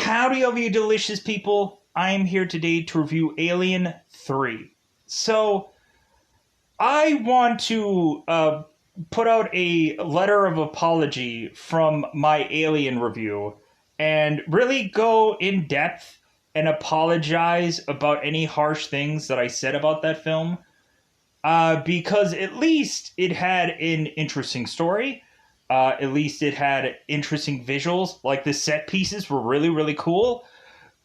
Howdy, all you delicious people. I am here today to review Alien 3. So, I want to put out a letter of apology from my Alien review and really go in depth and apologize about any harsh things that I said about that film. Because at least it had an interesting story. At least it had interesting visuals. Like the set pieces were really, really cool.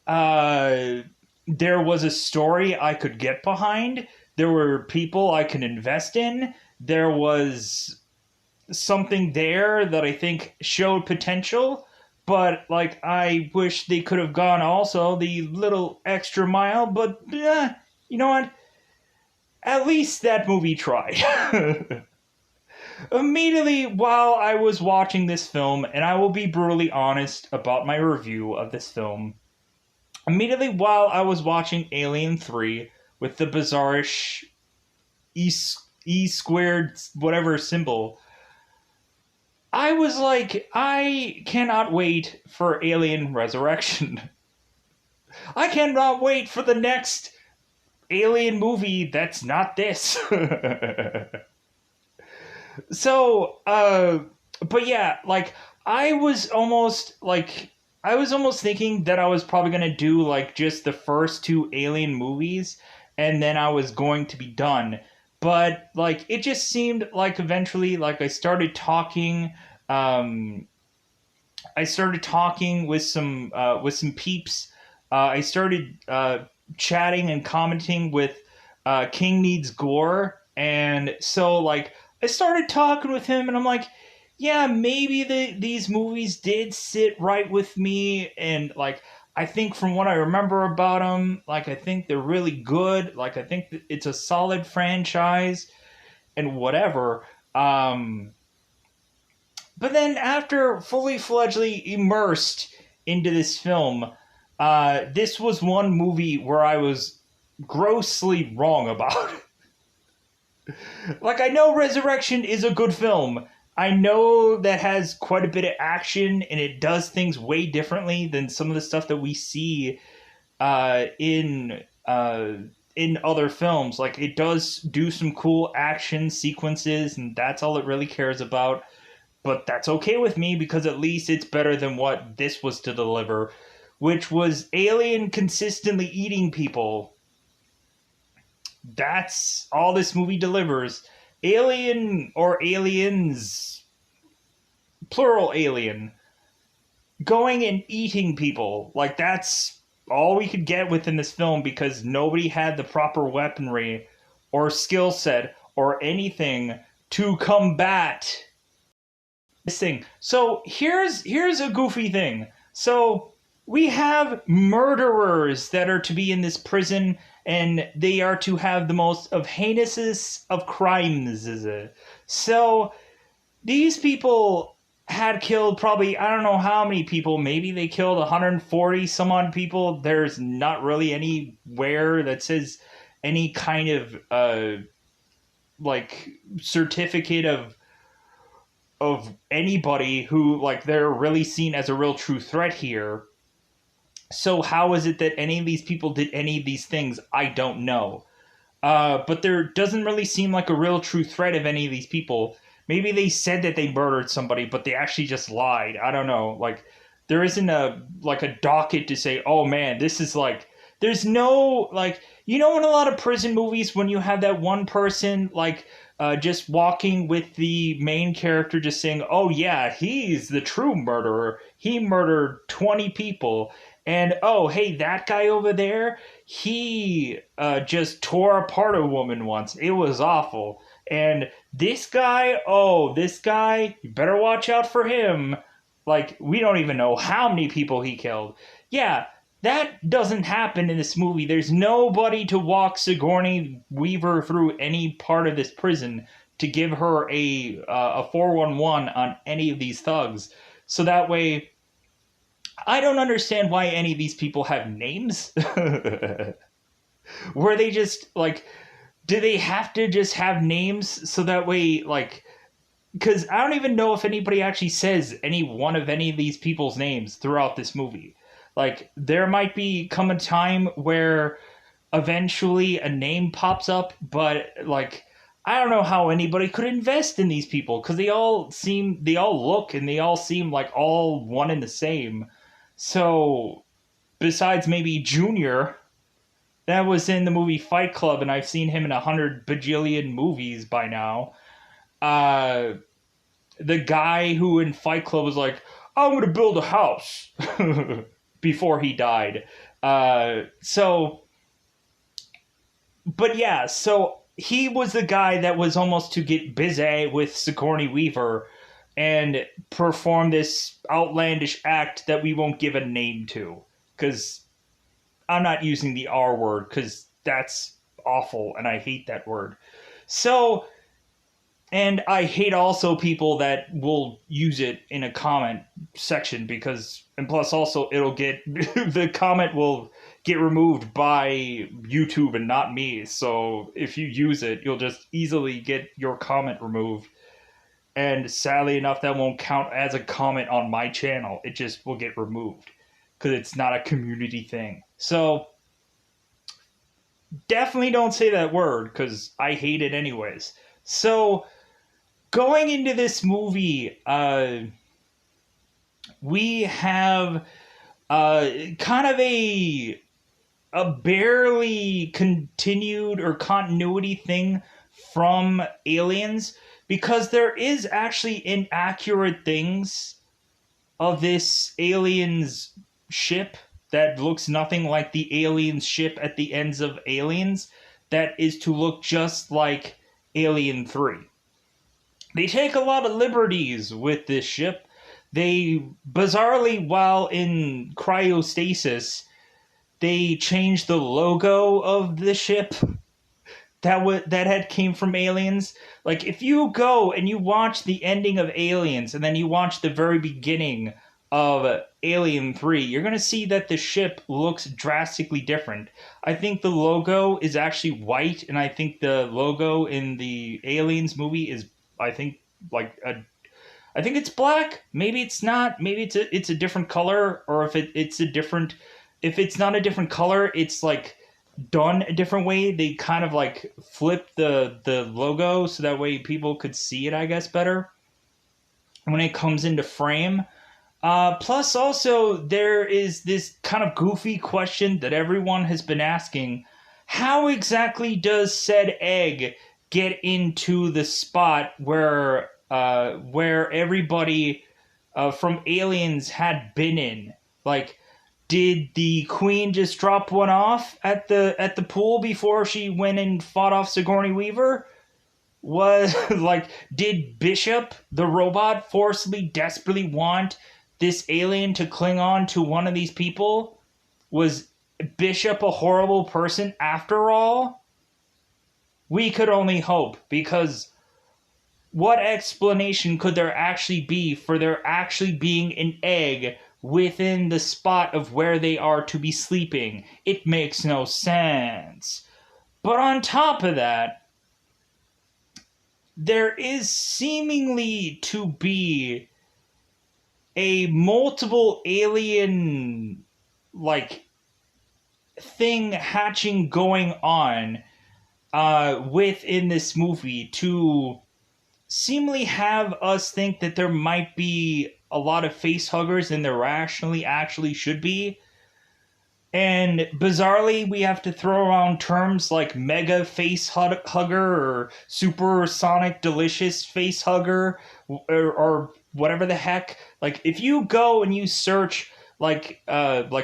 Uh, there was a story I could get behind. There were people I could invest in. There was something there that I think showed potential. But like, I wish they could have gone also the little extra mile. But you know what? At least that movie tried. Immediately while I was watching this film, and I will be brutally honest about my review of this film, immediately while I was watching Alien 3 with the bizarrish E squared whatever symbol, I was like, I cannot wait for Alien Resurrection. I cannot wait for the next Alien movie that's not this. So, but yeah, like I was almost thinking that I was probably gonna do like just the first two Alien movies, and then I was going to be done. But like it just seemed like eventually, like um, I started talking with some peeps. I started chatting and commenting with King Needs Gore, and so like I started talking with him, and I'm like, yeah, maybe these movies did sit right with me, and like I think from what I remember about them, like I think they're really good. Like I think that it's a solid franchise and whatever. Um, but then after fully fledgedly immersed into this film, this was one movie where I was grossly wrong about. Like, I know Resurrection is a good film. I know that has quite a bit of action and it does things way differently than some of the stuff that we see uh, in uh, in other films. Like, it does do some cool action sequences, and that's all it really cares about. But that's okay with me because at least it's better than what this was to deliver, which was Alien consistently eating people. That's all this movie delivers. Alien or aliens, plural alien, going and eating people. Like, that's all we could get within this film because nobody had the proper weaponry or skill set or anything to combat this thing. So here's a goofy thing. So we have murderers that are to be in this prison, and they are to have the most of heinous of crimes. So these people had killed probably, I don't know how many people. Maybe they killed 140 some odd people. There's not really anywhere that says any kind of like certificate of anybody who like they're really seen as a real true threat here. So how is it that any of these people did any of these things? I don't know. But there doesn't really seem like a real true threat of any of these people. Maybe they said that they murdered somebody, but they actually just lied. I don't know. Like there isn't a docket to say, oh man, this is like there's no like you know in a lot of prison movies when you have that one person like just walking with the main character just saying, oh yeah, he's the true murderer. He murdered 20 people. And oh, hey, that guy over there, he just tore apart a woman once. It was awful. And this guy, you better watch out for him. Like, we don't even know how many people he killed. Yeah, that doesn't happen in this movie. There's nobody to walk Sigourney Weaver through any part of this prison to give her a 411 on any of these thugs. So that way, I don't understand why any of these people have names. Were they just like, do they have to just have names so that way, like, because I don't even know if anybody actually says any one of any of these people's names throughout this movie. Like, there might be come a time where eventually a name pops up, but like, I don't know how anybody could invest in these people because they all look and they all seem like all one and the same. So, besides maybe Junior, that was in the movie Fight Club, and I've seen him in 100 bajillion movies by now. Uh, the guy who in Fight Club was like, "I'm gonna build a house," before he died. So, but yeah, so he was the guy that was almost to get busy with Sigourney Weaver and perform this outlandish act that we won't give a name to, because I'm not using the R word because that's awful and I hate that word. So, and I hate also people that will use it in a comment section because, and plus also it'll get, the comment will get removed by YouTube and not me. So if you use it, you'll just easily get your comment removed. And sadly enough, that won't count as a comment on my channel. It just will get removed because it's not a community thing. So definitely don't say that word because I hate it anyways. So going into this movie, we have kind of a barely continued or continuity thing from Aliens, because there is actually inaccurate things of this Aliens ship that looks nothing like the Aliens ship at the ends of Aliens, that is to look just like Alien 3. They take a lot of liberties with this ship. They, bizarrely, while in cryostasis, they changed the logo of the ship that had came from Aliens. Like, if you go and you watch the ending of Aliens and then you watch the very beginning of Alien 3, you're going to see that the ship looks drastically different. I think the logo is actually white, and I think the logo in the Aliens movie is, I think, I think it's black. Maybe it's not. Maybe it's a different color, or if if it's not a different color, it's like done a different way. They kind of like flip the logo so that way people could see it, I guess, better when it comes into frame. Plus, also, there is this kind of goofy question that everyone has been asking. How exactly does said egg get into the spot where everybody from Aliens had been in? Like, did the Queen just drop one off at the pool before she went and fought off Sigourney Weaver? Was like, did Bishop the robot forcibly, desperately want this alien to cling on to one of these people? Was Bishop a horrible person after all? We could only hope, because what explanation could there actually be for there actually being an egg within the spot of where they are to be sleeping? It makes no sense. But on top of that, there is seemingly to be a multiple alien like thing hatching going on within this movie to seemingly have us think that there might be a lot of face huggers and there rationally actually should be. And bizarrely, we have to throw around terms like mega face hugger or supersonic delicious face hugger, or whatever the heck. Like, if you go and you search like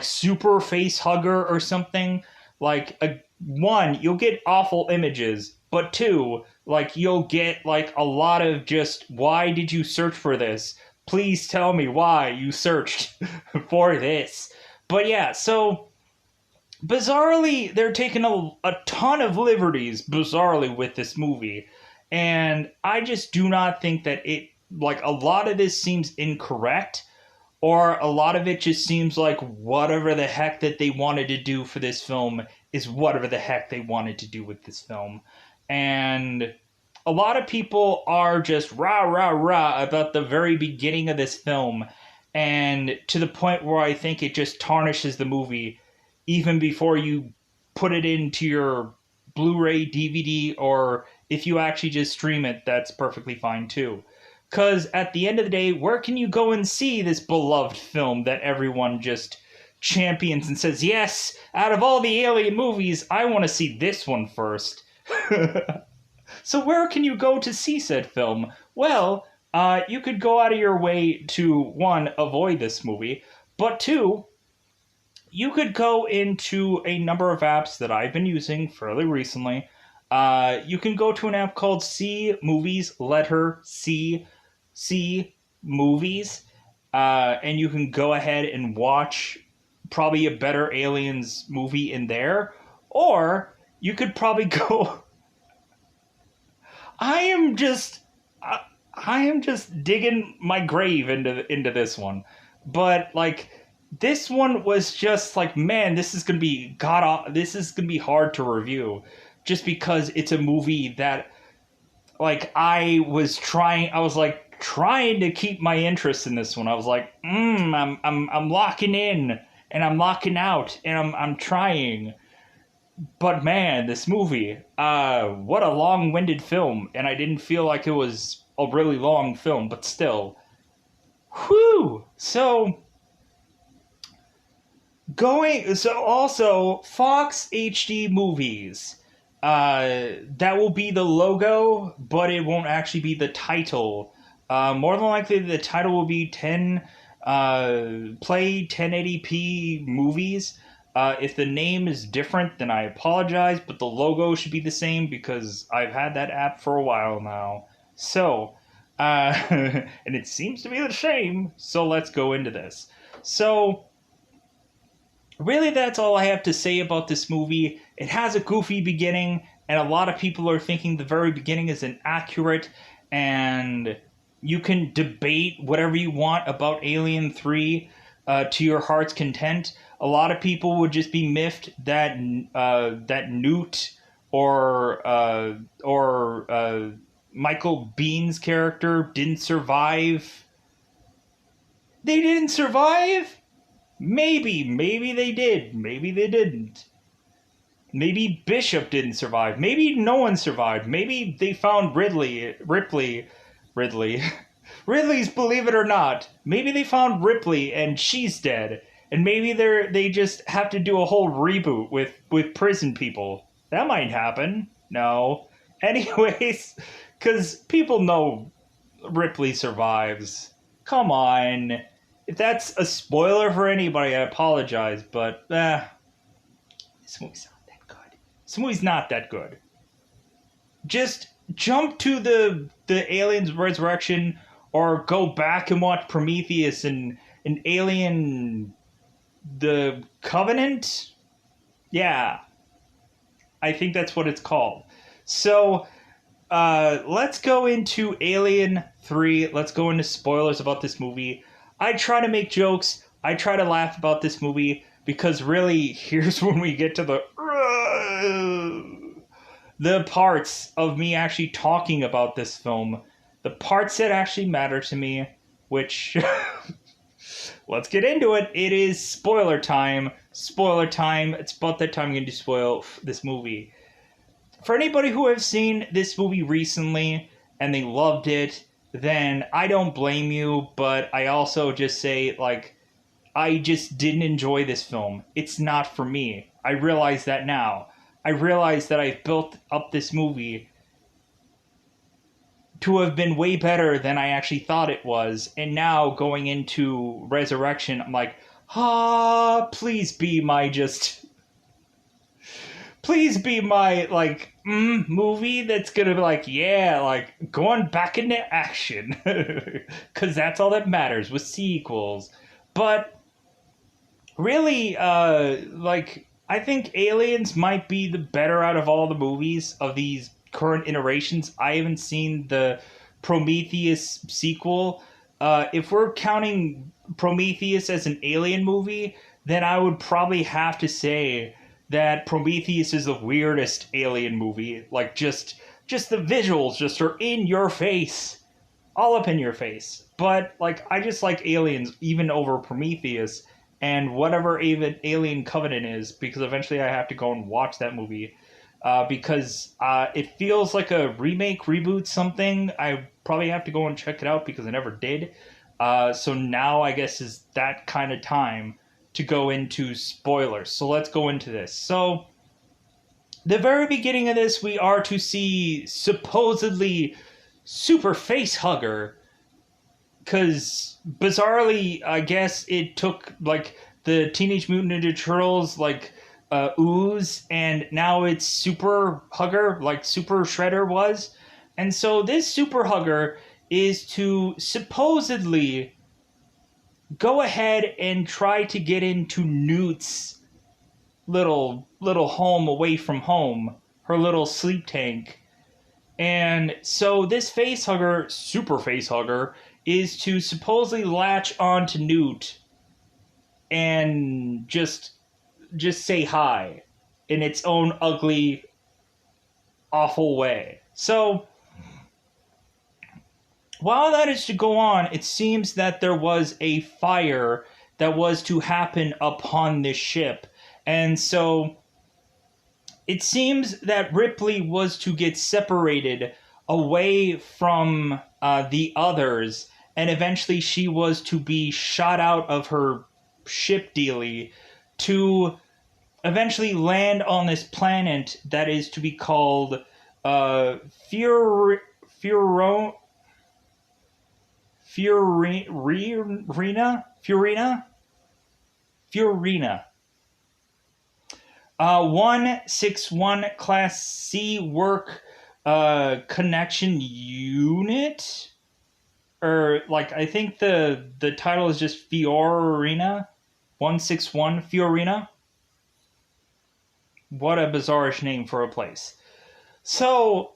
super face hugger or something, like, one, you'll get awful images, but two, like, you'll get like a lot of just, why did you search for this? Please tell me why you searched for this. But yeah, so bizarrely, they're taking a ton of liberties, bizarrely, with this movie. And I just do not think that it, like, a lot of this seems incorrect, or a lot of it just seems like whatever the heck that they wanted to do for this film is whatever the heck they wanted to do with this film. And a lot of people are just rah, rah, rah about the very beginning of this film. and to the point where I think it just tarnishes the movie even before you put it into your Blu-ray, DVD, or if you actually just stream it, that's perfectly fine too. Because at the end of the day, where can you go and see this beloved film that everyone just champions and says, yes, out of all the Alien movies, I want to see this one first. So where can you go to see said film? Well, you could go out of your way to, one, avoid this movie, but two, you could go into a number of apps that I've been using fairly recently. You can go to an app called C Movies, letter C Movies, and you can go ahead and watch probably a better Aliens movie in there, or you could probably go. I am just digging my grave into this one, but like this one was just like, man, this is gonna be this is gonna be hard to review, just because it's a movie that like I was trying to keep my interest in this one. I was like, I'm locking in and I'm locking out and I'm trying. But man, this movie, what a long-winded film, and I didn't feel like it was a really long film, but still. Whew! So also Fox HD Movies. That will be the logo, but it won't actually be the title. More than likely, the title will be Play 1080p Movies. If the name is different, then I apologize, but the logo should be the same because I've had that app for a while now. So, and it seems to be the same, so let's go into this. So, really, that's all I have to say about this movie. It has a goofy beginning, and a lot of people are thinking the very beginning is inaccurate, and you can debate whatever you want about Alien 3 to your heart's content. A lot of people would just be miffed that that Newt or Michael Bihn's character didn't survive. They didn't survive? Maybe they did. Maybe they didn't. Maybe Bishop didn't survive. Maybe no one survived. Maybe they found Ridley. Ridley's Believe It or Not. Maybe they found Ripley and she's dead. And maybe they just have to do a whole reboot with prison people. That might happen. No. Anyways, because people know Ripley survives. Come on. If that's a spoiler for anybody, I apologize, but this movie's not that good. This movie's not that good. Just jump to the Aliens Resurrection, or go back and watch Prometheus and Alien the Covenant. Yeah, I think that's what it's called. So let's go into Alien 3. Let's go into spoilers about this movie. I try to make jokes. I try to laugh about this movie because really, here's when we get to the parts of me actually talking about this film. The parts that actually matter to me, which let's get into it. It is spoiler time. Spoiler time. It's about that time I'm going to spoil this movie. For anybody who has seen this movie recently and they loved it, then I don't blame you, but I also just say, like, I just didn't enjoy this film. It's not for me. I realize that now. I realize that I've built up this movie to have been way better than I actually thought it was, and now going into Resurrection, I'm like, please be my like movie that's gonna be like, yeah, like going back into action, because that's all that matters with sequels. But really, like, I think Aliens might be the better out of all the movies of these current iterations. I haven't seen the Prometheus sequel. If we're counting Prometheus as an Alien movie, then I would probably have to say that Prometheus is the weirdest Alien movie. Like, just the visuals just are in your face. All up in your face. but like I just like Aliens even over Prometheus and whatever Alien Covenant is, because eventually I have to go and watch that movie. Because it feels like a remake, reboot, something. I probably have to go and check it out because I never did. So now I guess is that kind of time to go into spoilers. So let's go into this. So, the very beginning of this, we are to see supposedly super face hugger. Because bizarrely, I guess it took like the Teenage Mutant Ninja Turtles like ooze, and now it's super hugger like Super Shredder was. And so this super hugger is to supposedly go ahead and try to get into Newt's little home away from home, her little sleep tank. And so this face hugger, super face hugger, is to supposedly latch on to Newt and just say hi in its own ugly, awful way. So while that is to go on, it seems that there was a fire that was to happen upon this ship. And so it seems that Ripley was to get separated away from the others, and eventually she was to be shot out of her ship dealie to eventually land on this planet that is to be called Fiorina? Fiorina. 161 Class C work connection unit, or like I think the title is just Fiorina 161 Fiorina. What a bizarrish name for a place. So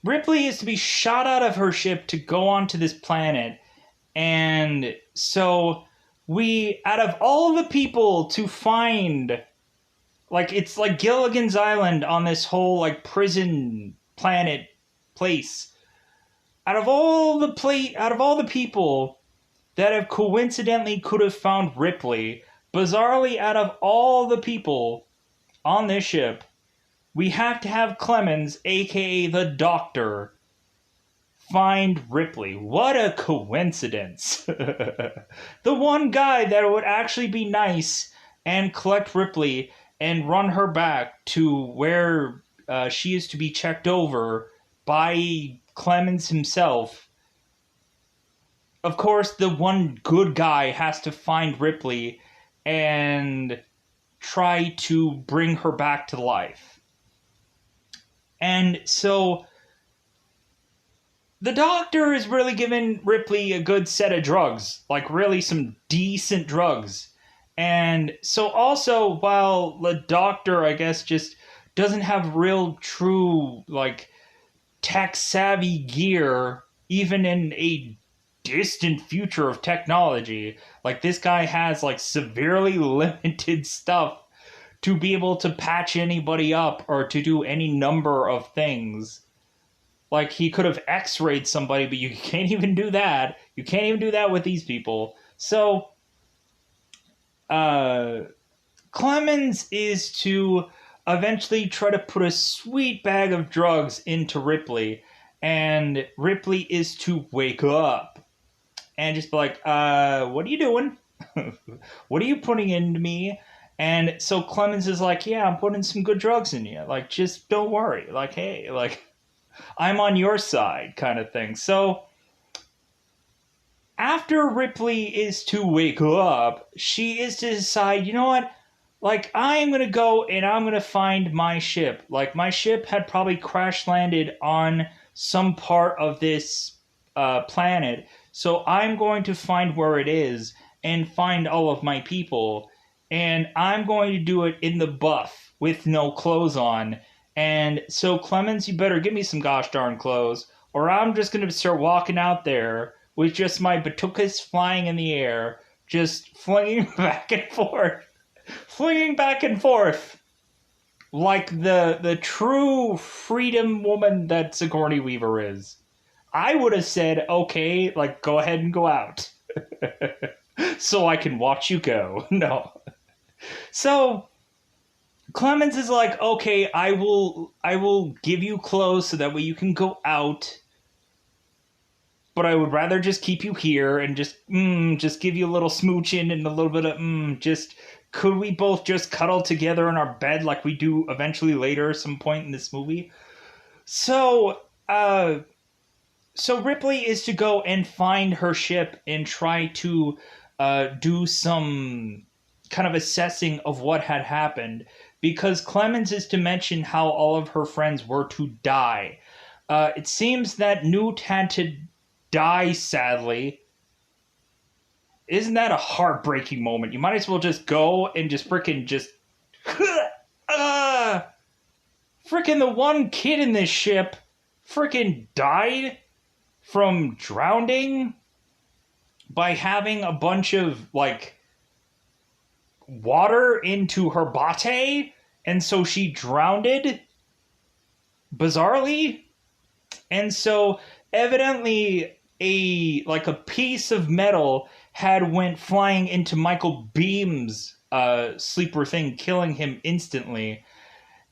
Ripley is to be shot out of her ship to go onto this planet, and so we, out of all the people to find, like, it's like Gilligan's Island on this whole, like, prison planet place. Out of all the people that have coincidentally could have found Ripley, bizarrely, out of all the people on this ship, we have to have Clemens, aka the Doctor, find Ripley. What a coincidence. The one guy that would actually be nice and collect Ripley and run her back to where she is to be checked over by Clemens himself. Of course, the one good guy has to find Ripley and try to bring her back to life. And so the Doctor is really giving Ripley a good set of drugs, like really some decent drugs. And so also, while the Doctor, I guess, just doesn't have real true, like, tech-savvy gear, even in a distant future of technology, like, this guy has, like, severely limited stuff to be able to patch anybody up or to do any number of things. Like, he could have x-rayed somebody, but you can't even do that. You can't even do that with these people. So Clemens is to eventually try to put a sweet bag of drugs into Ripley, and Ripley is to wake up and just be like, what are you doing? What are you putting into me? And so Clemens is like, yeah, I'm putting some good drugs in you. Like, just don't worry. Like, hey, like, I'm on your side kind of thing. So after Ripley is to wake up, she is to decide, you know what? Like, I am going to go and I'm going to find my ship. Like, my ship had probably crash landed on some part of this planet. So I'm going to find where it is and find all of my people. And I'm going to do it in the buff with no clothes on. And so, Clemens, you better give me some gosh darn clothes, or I'm just going to start walking out there with just my batukas flying in the air, just flinging back and forth. Flinging back and forth. Like the true freedom woman that Sigourney Weaver is. I would have said, okay, like, go ahead and go out. So I can watch you go. No. So Clemens is like, okay, I will give you clothes so that way you can go out. But I would rather just keep you here and just give you a little smooching and a little bit of just could we both just cuddle together in our bed like we do eventually later at some point in this movie? So so Ripley is to go and find her ship and try to do some kind of assessing of what had happened because Clemens is to mention how all of her friends were to die. It seems that Newt had to die sadly. Isn't that a heartbreaking moment? You might as well just go and just freaking just uh, freaking the one kid in this ship freaking died from drowning by having a bunch of like water into her bate, and so she drowned bizarrely. And so evidently a piece of metal had went flying into Michael Beam's sleeper thing, killing him instantly.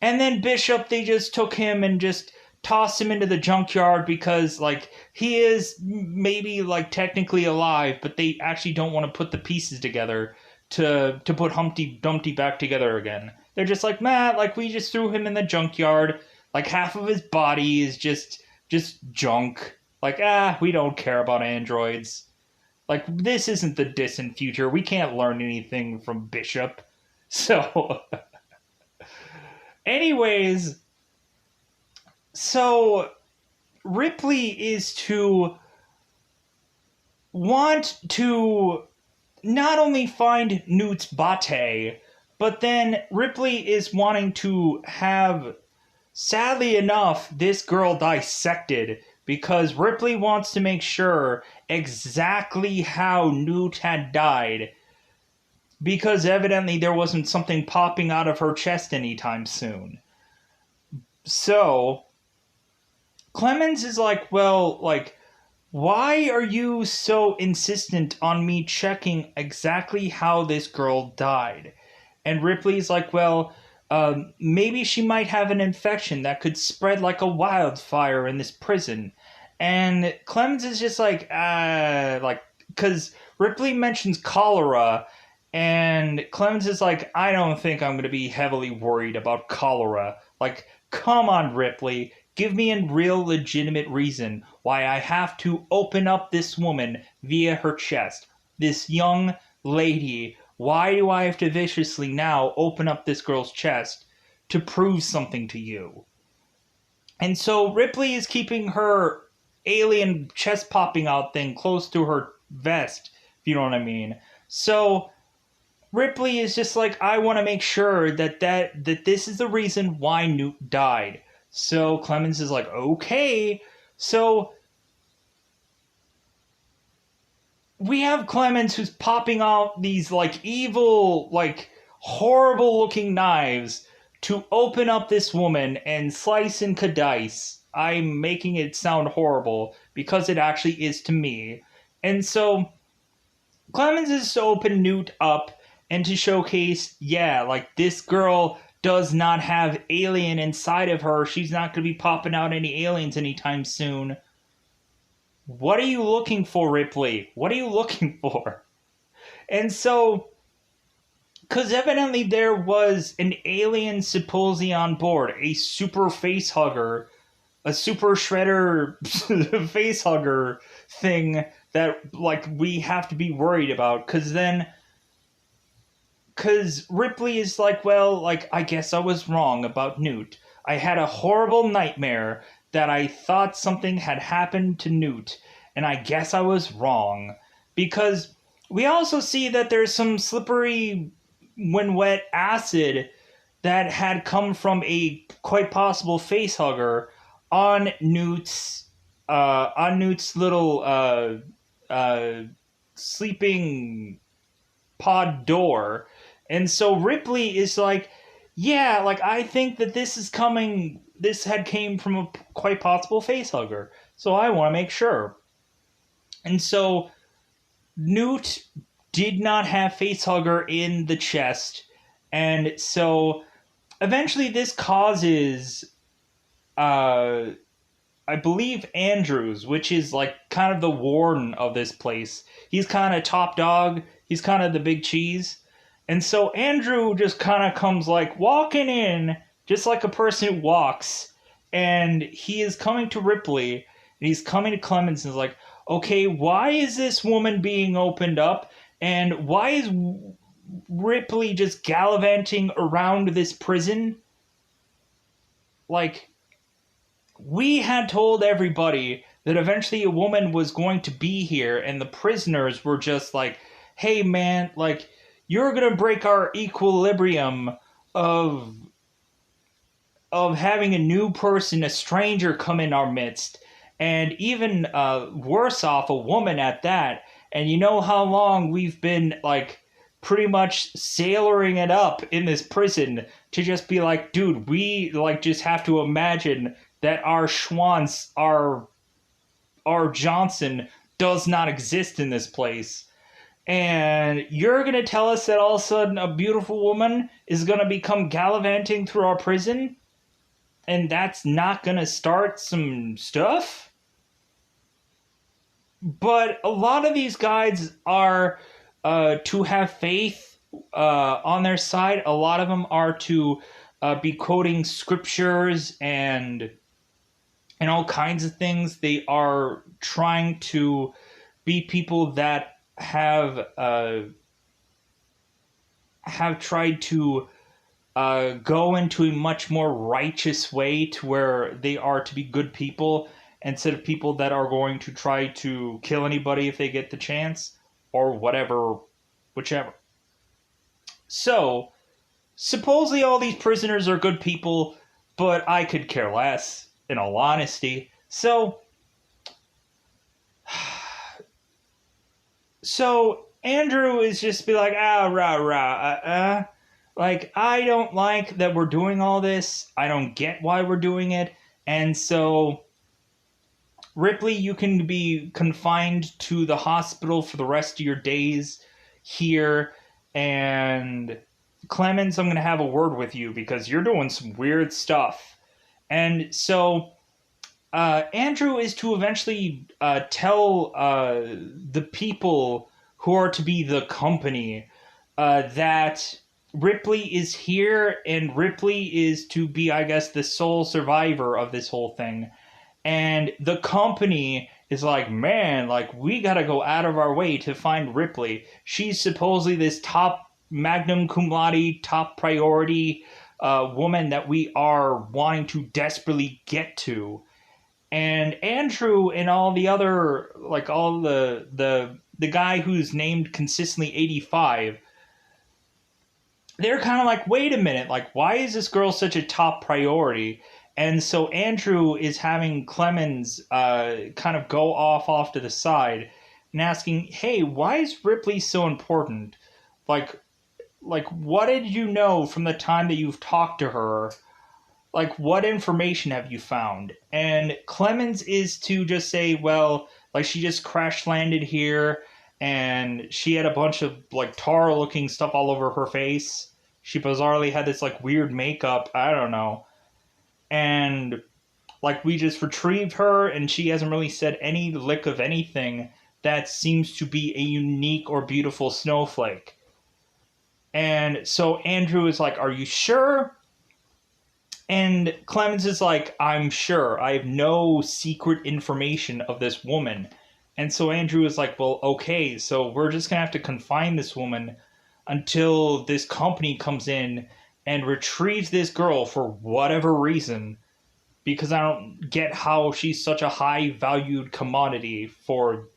And then Bishop, they just took him and just tossed him into the junkyard because like he is maybe like technically alive, but they actually don't want to put the pieces together to put Humpty Dumpty back together again. They're just like, man, like we just threw him in the junkyard. Like half of his body is just junk. Like, we don't care about androids. Like, this isn't the distant future. We can't learn anything from Bishop. So, anyways, so Ripley is to want to not only find Newt's bate, but then Ripley is wanting to have, sadly enough, this girl dissected because Ripley wants to make sure exactly how Newt had died because evidently there wasn't something popping out of her chest anytime soon. So Clemens is like, well, like, why are you so insistent on me checking exactly how this girl died? And Ripley's like, well, maybe she might have an infection that could spread like a wildfire in this prison. And Clemens is just like, because Ripley mentions cholera, and Clemens is like, I don't think I'm going to be heavily worried about cholera. Like, come on, Ripley. Give me a real legitimate reason why I have to open up this woman via her chest. This young lady. Why do I have to viciously now open up this girl's chest to prove something to you? And so Ripley is keeping her alien chest popping out thing close to her vest, if you know what I mean. So Ripley is just like, I want to make sure that this is the reason why Newt died. So Clemens is like, okay. So we have Clemens who's popping out these like evil, like horrible looking knives to open up this woman and slice and dice. I'm making it sound horrible because it actually is to me. And so Clemens is to open Newt up and to showcase, yeah, like this girl does not have alien inside of her. She's not going to be popping out any aliens anytime soon. What are you looking for, Ripley? What are you looking for? And so, because evidently there was an alien supposedly on board, a super face hugger, a super shredder face hugger thing that, like, we have to be worried about. Because Ripley is like, well, like, I guess I was wrong about Newt. I had a horrible nightmare that I thought something had happened to Newt, and I guess I was wrong. Because we also see that there's some slippery when wet acid that had come from a quite possible face hugger on Newt's little sleeping pod door. And so Ripley is like, yeah, like I think that this had came from a quite possible face hugger. So I want to make sure. And so Newt did not have Facehugger in the chest. And so eventually this causes, uh, I believe, Andrews, which is like kind of the warden of this place. He's kind of top dog. He's kind of the big cheese. And so Andrew just kind of comes like walking in, just like a person who walks. And he is coming to Ripley, and he's coming to Clemens and is like, okay, why is this woman being opened up? And why is Ripley just gallivanting around this prison? Like, we had told everybody that eventually a woman was going to be here, and the prisoners were just like, hey man, like, you're gonna break our equilibrium of having a new person, a stranger, come in our midst, and even worse off, a woman at that. And you know how long we've been like pretty much sailoring it up in this prison to just be like, dude, we like just have to imagine that our Schwanz, our Johnson does not exist in this place. And you're going to tell us that all of a sudden a beautiful woman is going to become gallivanting through our prison? And that's not going to start some stuff? But a lot of these guys are to have faith on their side. A lot of them are to be quoting scriptures and all kinds of things. They are trying to be people that have tried to go into a much more righteous way to where they are to be good people instead of people that are going to try to kill anybody if they get the chance or whatever, whichever. So, supposedly all these prisoners are good people, but I could care less, in all honesty. So Andrew is just be like, like, I don't like that we're doing all this. I don't get why we're doing it. And so, Ripley, you can be confined to the hospital for the rest of your days here. And Clemens, I'm going to have a word with you because you're doing some weird stuff. And so, Andrew is to eventually tell the people who are to be the company that Ripley is here, and Ripley is to be, I guess, the sole survivor of this whole thing. And the company is like, man, like, we gotta go out of our way to find Ripley. She's supposedly this top magnum cum laude, top priority woman that we are wanting to desperately get to. And Andrew and all the other, like, all the guy who's named consistently 85, they're kind of like, wait a minute, like, why is this girl such a top priority? And so Andrew is having Clemens kind of go off to the side and asking, hey, why is Ripley so important? Like, what did you know from the time that you've talked to her? Like, what information have you found? And Clemens is to just say, well, like, she just crash landed here, and she had a bunch of, like, tar-looking stuff all over her face. She bizarrely had this, like, weird makeup. I don't know. And, like, we just retrieved her, and she hasn't really said any lick of anything that seems to be a unique or beautiful snowflake. And so Andrew is like, are you sure? And Clemens is like, I'm sure. I have no secret information of this woman. And so Andrew is like, well, okay, so we're just going to have to confine this woman until this company comes in and retrieves this girl for whatever reason. Because I don't get how she's such a high-valued commodity for,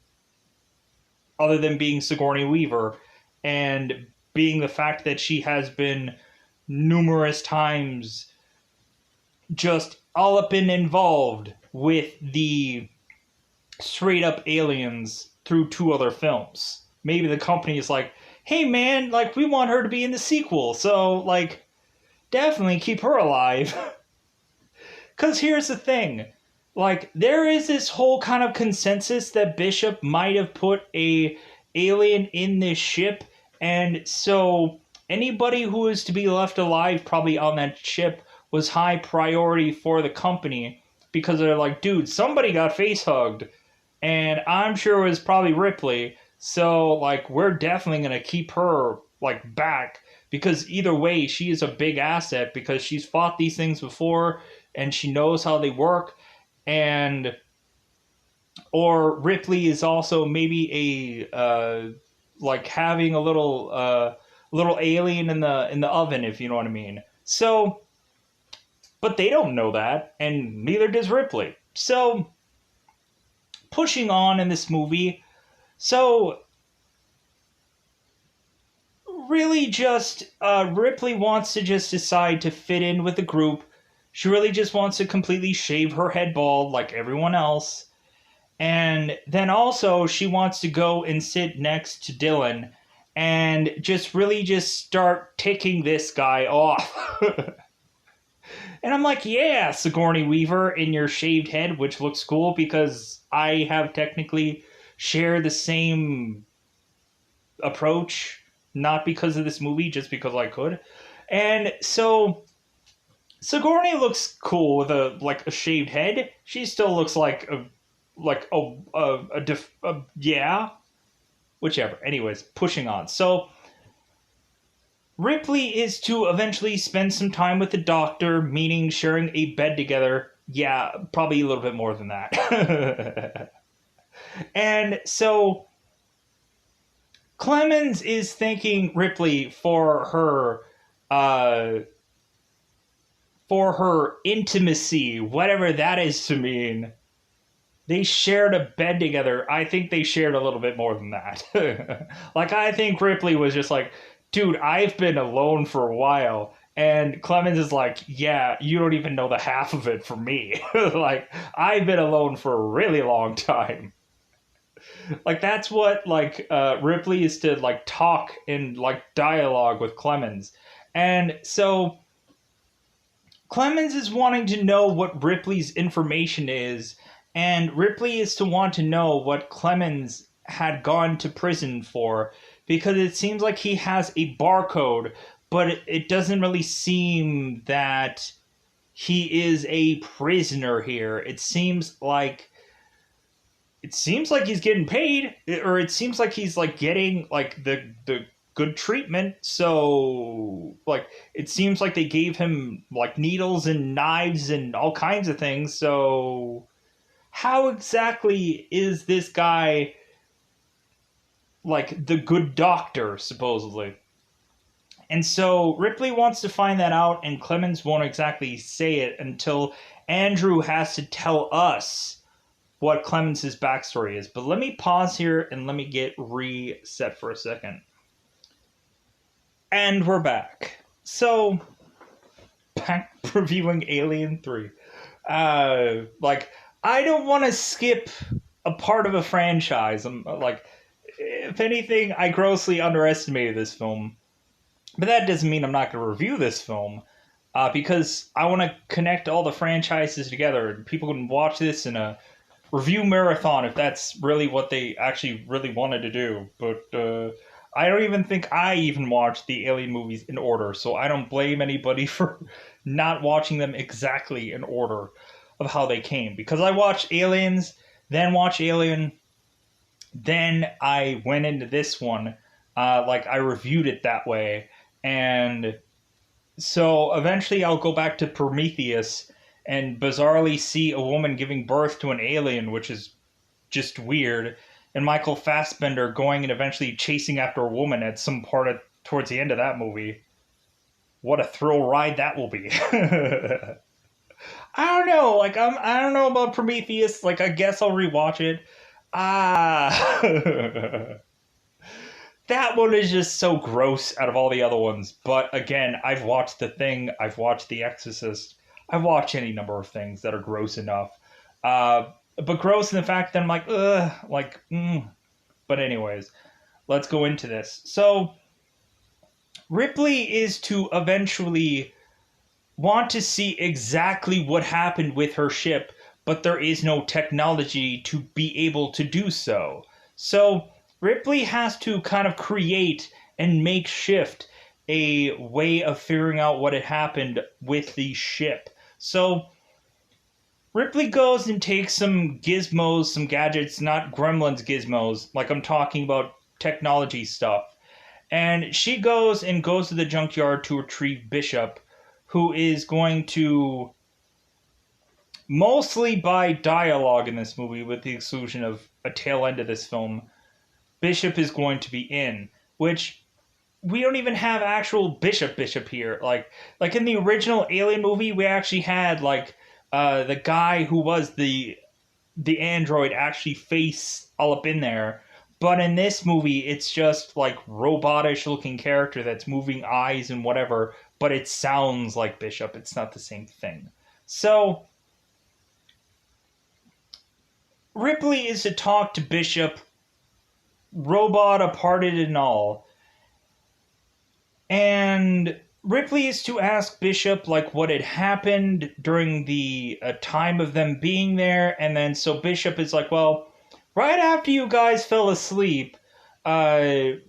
other than being Sigourney Weaver, and being the fact that she has been numerous times just all up and involved with the straight up aliens through 2 other films. Maybe the company is like, hey man, like, we want her to be in the sequel, so, like, definitely keep her alive. Because here's the thing. like there is this whole kind of consensus that Bishop might have put a alien in this ship, and so anybody who is to be left alive probably on that ship was high priority for the company because they're like, dude, somebody got face hugged, and I'm sure it was probably Ripley. So like we're definitely gonna keep her like back because either way she is a big asset because she's fought these things before and she knows how they work. And or Ripley is also maybe a like having a little alien in the oven, if you know what I mean. So, but they don't know that, and neither does Ripley. So, pushing on in this movie, so really just Ripley wants to just decide to fit in with the group. She really just wants to completely shave her head bald like everyone else. And then also she wants to go and sit next to Dylan and just really just start ticking this guy off. And I'm like, yeah, Sigourney Weaver in your shaved head, which looks cool because I have technically shared the same approach, not because of this movie, just because I could. And so Sigourney looks cool with a shaved head. She still looks like yeah, whichever. Anyways, pushing on. So Ripley is to eventually spend some time with the doctor, meaning sharing a bed together. Yeah, probably a little bit more than that. And so Clemens is thanking Ripley for her intimacy, whatever that is to mean. They shared a bed together. I think they shared a little bit more than that. Like, I think Ripley was just like, dude, I've been alone for a while. And Clemens is like, yeah, you don't even know the half of it for me. Like, I've been alone for a really long time. Like, that's what, like, Ripley is to, like, talk in, like, dialogue with Clemens. And so Clemens is wanting to know what Ripley's information is, and Ripley is to want to know what Clemens had gone to prison for, because it seems like he has a barcode, but it doesn't really seem that he is a prisoner here. It seems like he's getting paid, or it seems like he's like getting like the good treatment. So like it seems like they gave him like needles and knives and all kinds of things. So how exactly is this guy like the good doctor, supposedly? And so Ripley wants to find that out, and Clemens won't exactly say it until Andrew has to tell us what Clemens' backstory is. But let me pause here and let me get reset for a second. And we're back. So, back reviewing Alien 3. Like, I don't want to skip a part of a franchise. I'm like, if anything, I grossly underestimated this film. But that doesn't mean I'm not going to review this film. Because I want to connect all the franchises together. And people can watch this in a review marathon if that's really what they actually really wanted to do. But I don't even think I even watched the Alien movies in order. So I don't blame anybody for not watching them exactly in order of how they came, because I watched Aliens, then watched Alien, then I went into this one, like I reviewed it that way, and so eventually I'll go back to Prometheus and bizarrely see a woman giving birth to an alien, which is just weird, and Michael Fassbender going and eventually chasing after a woman at some part towards the end of that movie. What a thrill ride that will be. I don't know. Like I don't know about Prometheus. Like I guess I'll rewatch it. That one is just so gross out of all the other ones. But again, I've watched The Thing. I've watched The Exorcist. I've watched any number of things that are gross enough. But gross in the fact that I'm like, ugh, like, But anyways, let's go into this. So Ripley is to eventually want to see exactly what happened with her ship, but there is no technology to be able to do so. So Ripley has to kind of create and make shift a way of figuring out what had happened with the ship. So Ripley goes and takes some gizmos, some gadgets, not Gremlins gizmos, like I'm talking about technology stuff. And she goes to the junkyard to retrieve Bishop, who is going to, mostly by dialogue in this movie, with the exclusion of a tail end of this film, Bishop is going to be in, which we don't even have actual Bishop here. Like in the original Alien movie, we actually had the guy who was the android actually face all up in there. But in this movie, it's just like robotish looking character that's moving eyes and whatever, but it sounds like Bishop. It's not the same thing. So Ripley is to talk to Bishop, robot aparted and all. And Ripley is to ask Bishop what had happened during the time of them being there, and then so Bishop is like, well, right after you guys fell asleep, time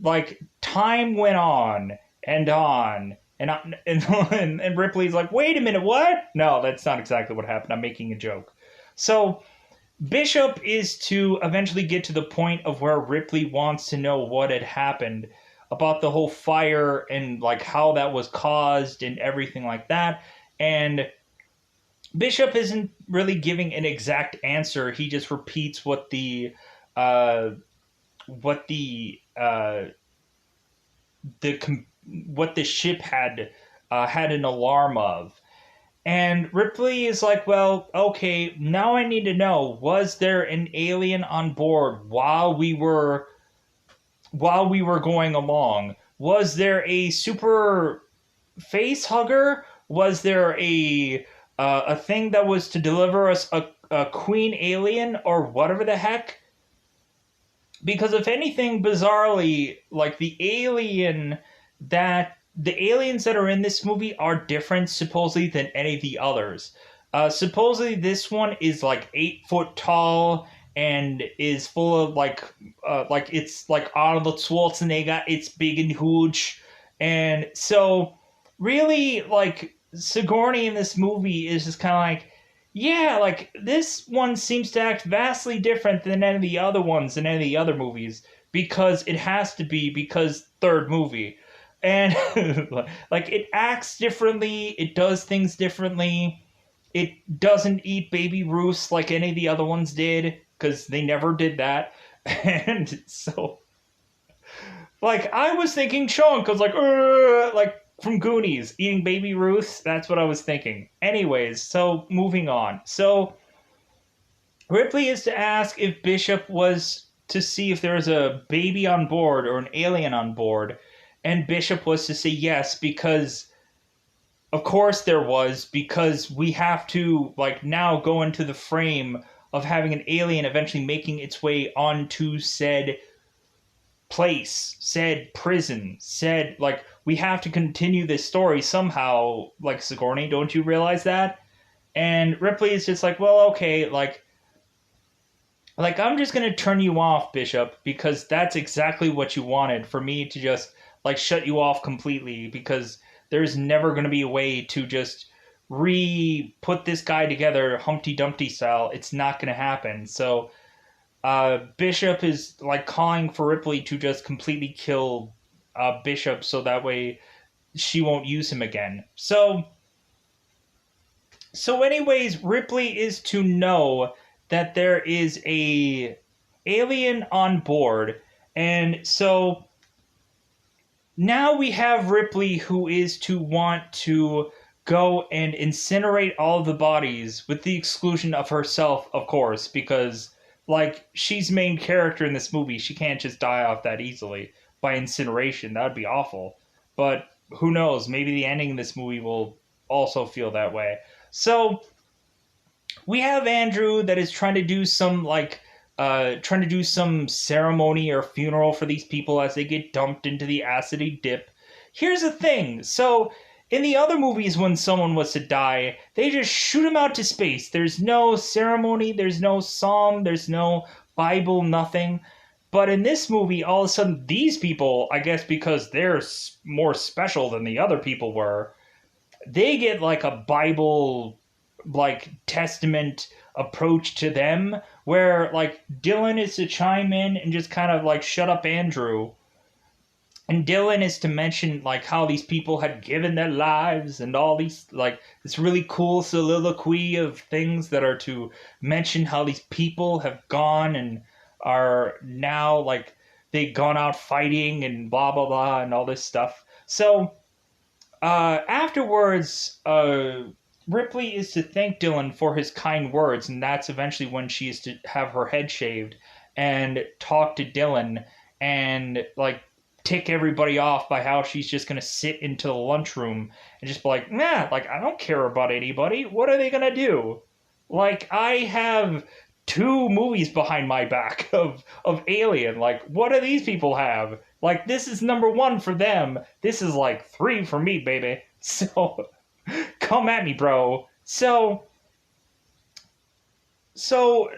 went on and on, and Ripley's like, wait a minute, what? No, that's not exactly what happened. I'm making a joke. So Bishop is to eventually get to the point of where Ripley wants to know what had happened about the whole fire and how that was caused and everything like that. And Bishop isn't really giving an exact answer. He just repeats what the ship had an alarm of. And Ripley is like, well, okay, now I need to know, was there an alien on board while we were going along? Was there a super face hugger? Was there a thing that was to deliver us a queen alien or whatever the heck? Because if anything, bizarrely, the aliens that are in this movie are different, supposedly, than any of the others. Supposedly, this one is 8 foot tall and is full of it's like Arnold Schwarzenegger. It's big and huge, and so really Sigourney in this movie is just kind of this one seems to act vastly different than any of the other ones in any of the other movies, because it has to be, because third movie. And it acts differently, it does things differently, it doesn't eat Baby Ruths like any of the other ones did, because they never did that. And so I was thinking Chunk. I was from Goonies, eating Baby Ruths. That's what I was thinking. Anyways, so moving on. So Ripley is to ask if Bishop was to see if there was a baby on board or an alien on board. And Bishop was to say yes, because of course there was, because we have to now go into the frame of having an alien eventually making its way onto said place, said prison, said we have to continue this story somehow, Sigourney, don't you realize that? And Ripley is just well, okay, I'm just gonna turn you off, Bishop, because that's exactly what you wanted, for me to just shut you off completely, because there's never going to be a way to just re-put this guy together Humpty Dumpty style. It's not going to happen. So Bishop is calling for Ripley to just completely kill Bishop, so that way she won't use him again. So anyways, Ripley is to know that there is a alien on board, and so now we have Ripley, who is to want to go and incinerate all of the bodies, with the exclusion of herself, of course, because she's main character in this movie. She can't just die off that easily by incineration. That would be awful. But who knows? Maybe the ending of this movie will also feel that way. So we have Andrew that is trying to do some ceremony or funeral for these people as they get dumped into the acidy dip. Here's the thing. So in the other movies, when someone was to die, they just shoot him out to space. There's no ceremony, there's no psalm, there's no Bible, nothing. But in this movie, all of a sudden, these people, I guess because they're more special than the other people were, they get like a Bible, like testament approach to them, where like Dylan is to chime in and just kind of like shut up Andrew. And Dylan is to mention like how these people had given their lives and all these like this really cool soliloquy of things that are to mention how these people have gone and are now like they've gone out fighting and blah blah blah and all this stuff. So afterwards, Ripley is to thank Dylan for his kind words, and that's eventually when she is to have her head shaved and talk to Dylan and like tick everybody off by how she's just gonna sit into the lunchroom and just be like, nah, like I don't care about anybody. What are they gonna do? Like I have 2 movies behind my back of Alien. Like what do these people have? Like this is number 1 for them. This is like 3 for me, baby. So come at me, bro. So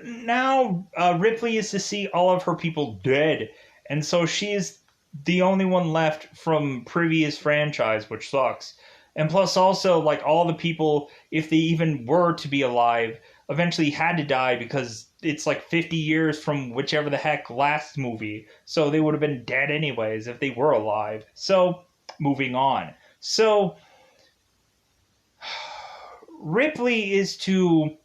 now Ripley is to see all of her people dead, and so she's the only one left from previous franchise, which sucks. And plus also, like, all the people, if they even were to be alive, eventually had to die because it's like 50 years from whichever the heck last movie. So they would have been dead anyways if they were alive. So, moving on. So, Ripley is to...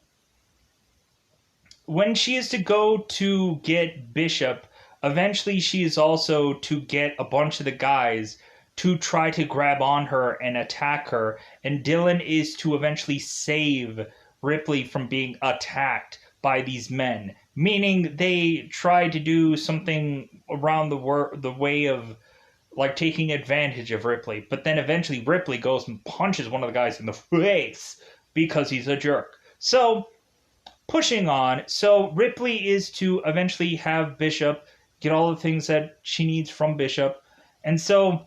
When she is to go to get Bishop, eventually she is also to get a bunch of the guys to try to grab on her and attack her. And Dylan is to eventually save Ripley from being attacked by these men. Meaning they try to do something around the way of like taking advantage of Ripley. But then eventually Ripley goes and punches one of the guys in the face because he's a jerk. So, pushing on. So Ripley is to eventually have Bishop get all the things that she needs from Bishop. And so,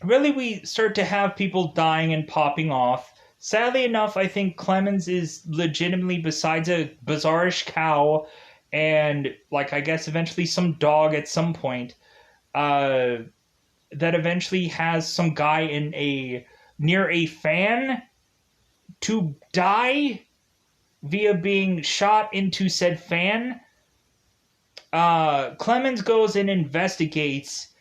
really, we start to have people dying and popping off. Sadly enough, I think Clemens is legitimately, besides a bizarrish cow and, like, I guess eventually some dog at some point, that eventually has some guy near a fan to die via being shot into said fan. Clemens goes and investigates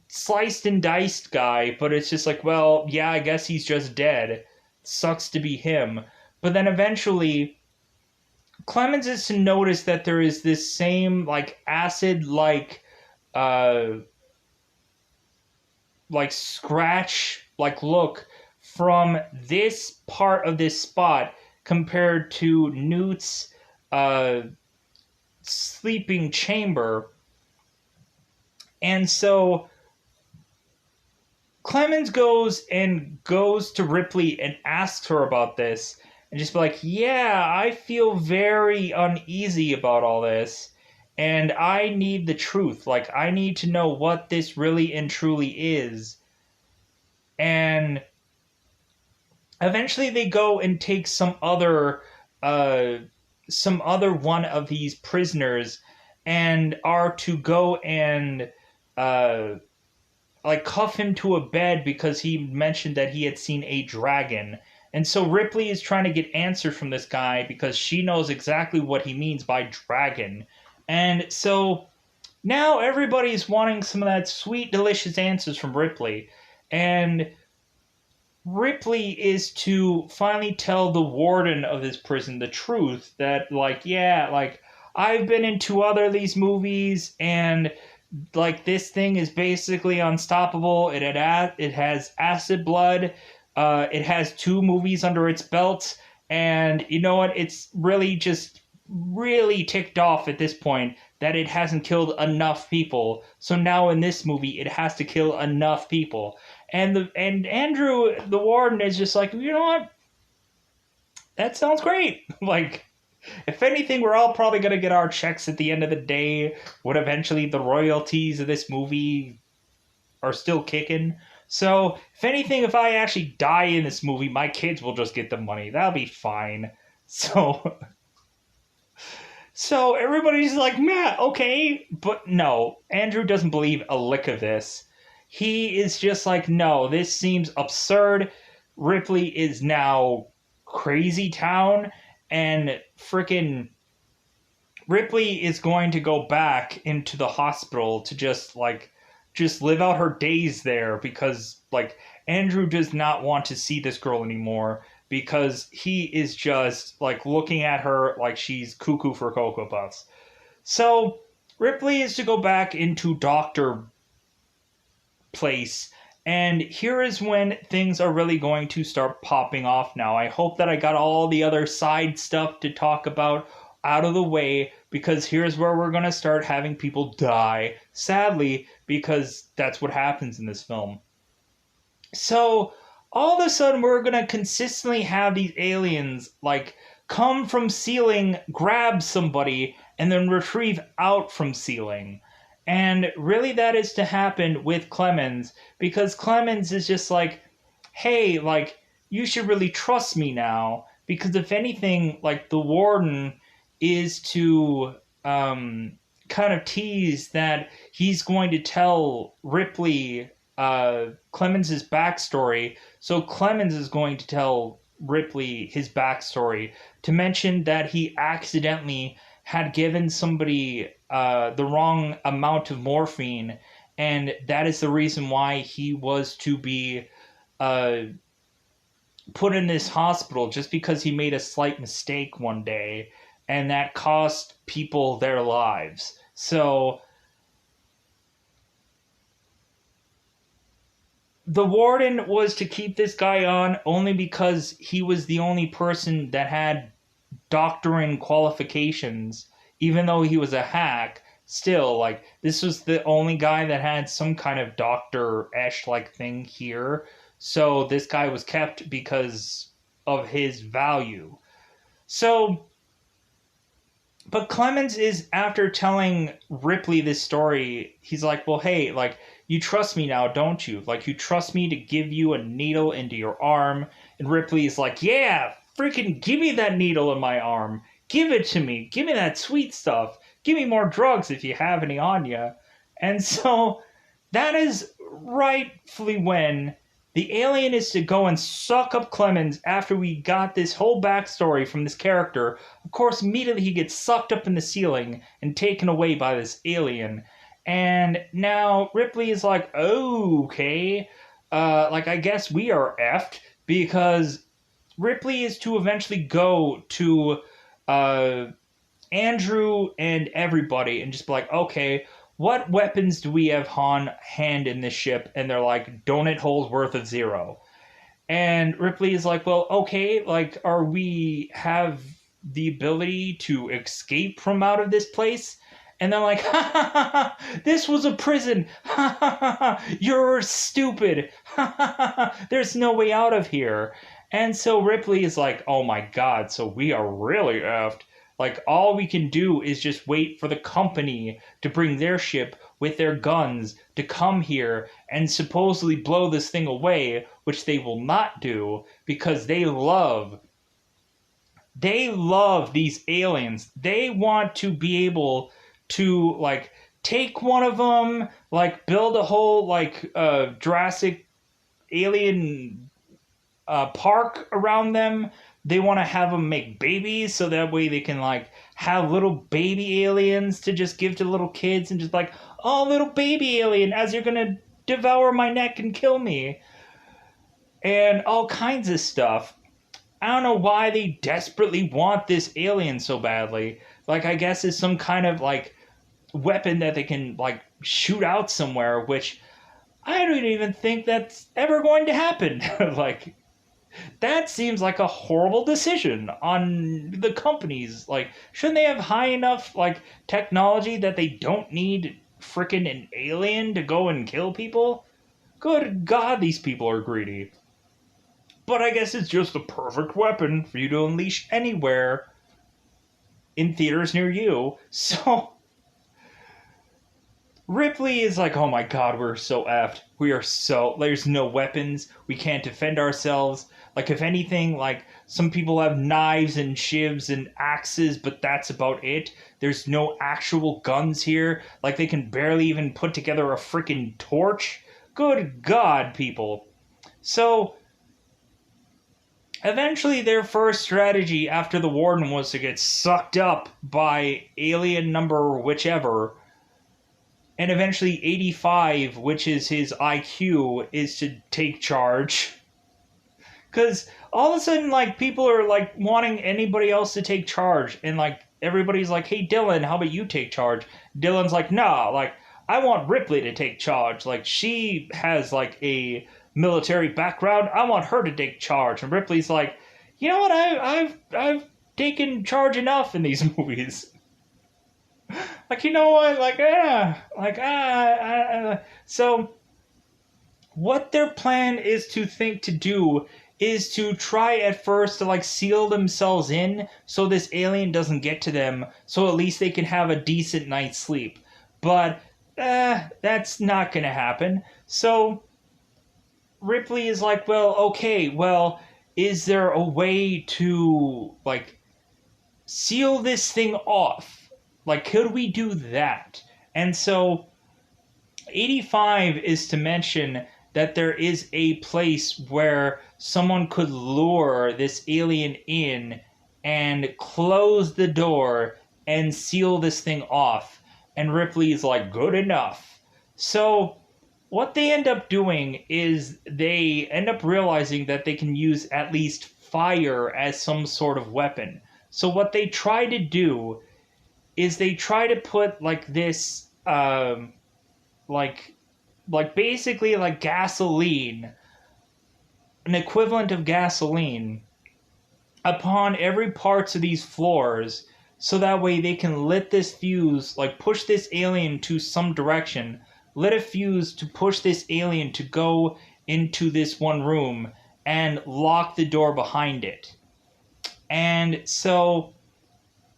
sliced and diced guy, but it's just like, well, yeah, I guess he's just dead. Sucks to be him. But then eventually, Clemens is to notice that there is this same, like, acid-like, scratch, look from this part of this spot compared to Newt's sleeping chamber. And so Clemens goes to Ripley and asks her about this and just be like, yeah, I feel very uneasy about all this and I need the truth. Like, I need to know what this really and truly is. And eventually they go and take some other one of these prisoners and are to go and cuff him to a bed because he mentioned that he had seen a dragon. And so Ripley is trying to get answers from this guy because she knows exactly what he means by dragon. And so now everybody's wanting some of that sweet, delicious answers from Ripley. And Ripley is to finally tell the warden of this prison the truth that, I've been in 2 other of these movies, and, this thing is basically unstoppable. It has acid blood. It has 2 movies under its belt, and you know what? It's really just really ticked off at this point that it hasn't killed enough people. So now in this movie, it has to kill enough people. And Andrew, the warden, is just like, you know what? That sounds great. If anything, we're all probably going to get our checks at the end of the day when eventually the royalties of this movie are still kicking. So, if anything, if I actually die in this movie, my kids will just get the money. That'll be fine. So, so everybody's like, Matt, okay. But no, Andrew doesn't believe a lick of this. He is just like, no, this seems absurd. Ripley is now crazy town, and freaking Ripley is going to go back into the hospital to just live out her days there because like Andrew does not want to see this girl anymore because he is just like looking at her like she's cuckoo for Cocoa Puffs. So Ripley is to go back into Doctor Place, and here is when things are really going to start popping off now. I hope that I got all the other side stuff to talk about out of the way because here's where we're going to start having people die, sadly, because that's what happens in this film. So all of a sudden we're going to consistently have these aliens like come from ceiling, grab somebody, and then retrieve out from ceiling. And really that is to happen with Clemens because Clemens is just like, hey, like, you should really trust me now because if anything, like, the warden is to kind of tease that he's going to tell Ripley Clemens' backstory. So Clemens is going to tell Ripley his backstory to mention that he accidentally had given somebody the wrong amount of morphine, and that is the reason why he was to be put in this hospital just because he made a slight mistake one day, and that cost people their lives. So the warden was to keep this guy on only because he was the only person that had doctoring qualifications, even though he was a hack. Still, like, this was the only guy that had some kind of doctor-esh like thing here. So this guy was kept because of his value. So, but Clemens is, after telling Ripley this story, he's like, well, hey, like, you trust me now, don't you? Like, you trust me to give you a needle into your arm? And Ripley's like, yeah, freaking give me that needle in my arm. Give it to me. Give me that sweet stuff. Give me more drugs if you have any on you. And so that is rightfully when the alien is to go and suck up Clemens after we got this whole backstory from this character. Of course, immediately he gets sucked up in the ceiling and taken away by this alien. And now Ripley is like, oh, okay. Like, I guess we are effed because Ripley is to eventually go to Andrew and everybody and just be like, okay, what weapons do we have on hand in this ship? And they're like, donut holes worth of 0. And Ripley is like, well, okay, like, are we have the ability to escape from out of this place? And they're like, ha ha ha ha, this was a prison. Ha ha ha ha, you're stupid. Ha ha ha ha, there's no way out of here. And so Ripley is like, oh my god, so we are really effed. Like, all we can do is just wait for the company to bring their ship with their guns to come here and supposedly blow this thing away, which they will not do because they love these aliens. They want to be able to, like, take one of them, like, build a whole, like, Jurassic alien park around them. They want to have them make babies so that way they can, like, have little baby aliens to just give to little kids and just like, oh, little baby alien, as you're gonna devour my neck and kill me. And all kinds of stuff. I don't know why they desperately want this alien so badly. Like, I guess it's some kind of, like, weapon that they can, like, shoot out somewhere, which I don't even think that's ever going to happen. Like, that seems like a horrible decision on the companies. Like, shouldn't they have high enough, like, technology that they don't need frickin' an alien to go and kill people? Good God, these people are greedy. But I guess it's just the perfect weapon for you to unleash anywhere in theaters near you. So Ripley is like, oh my god, we're so effed. We are so. There's no weapons. We can't defend ourselves. Like, if anything, like, some people have knives and shivs and axes, but that's about it. There's no actual guns here. Like, they can barely even put together a freaking torch. Good god, people. So, eventually, their first strategy after the warden was to get sucked up by alien number whichever, and eventually 85, which is his IQ, is to take charge. Because all of a sudden, like, people are, like, wanting anybody else to take charge, and, like, everybody's like, hey, Dylan, how about you take charge? Dylan's like, nah, like, I want Ripley to take charge. Like, she has, like, a military background. I want her to take charge. And Ripley's like, you know what? I've taken charge enough in these movies. Like, you know what? So, what their plan is to do is to try at first to, like, seal themselves in so this alien doesn't get to them, so at least they can have a decent night's sleep. But, that's not gonna happen. So, Ripley is like, well, okay, well, is there a way to, like, seal this thing off? Like, could we do that? And so, 85 is to mention that there is a place where someone could lure this alien in and close the door and seal this thing off. And Ripley's like, good enough. So, what they end up doing is they end up realizing that they can use at least fire as some sort of weapon. So what they try to do is they try to put, like, this like basically like gasoline, an equivalent of gasoline, upon every parts of these floors, so that way they can lit this fuse, like, push this alien to some direction, lit a fuse to push this alien to go into this one room and lock the door behind it. And so,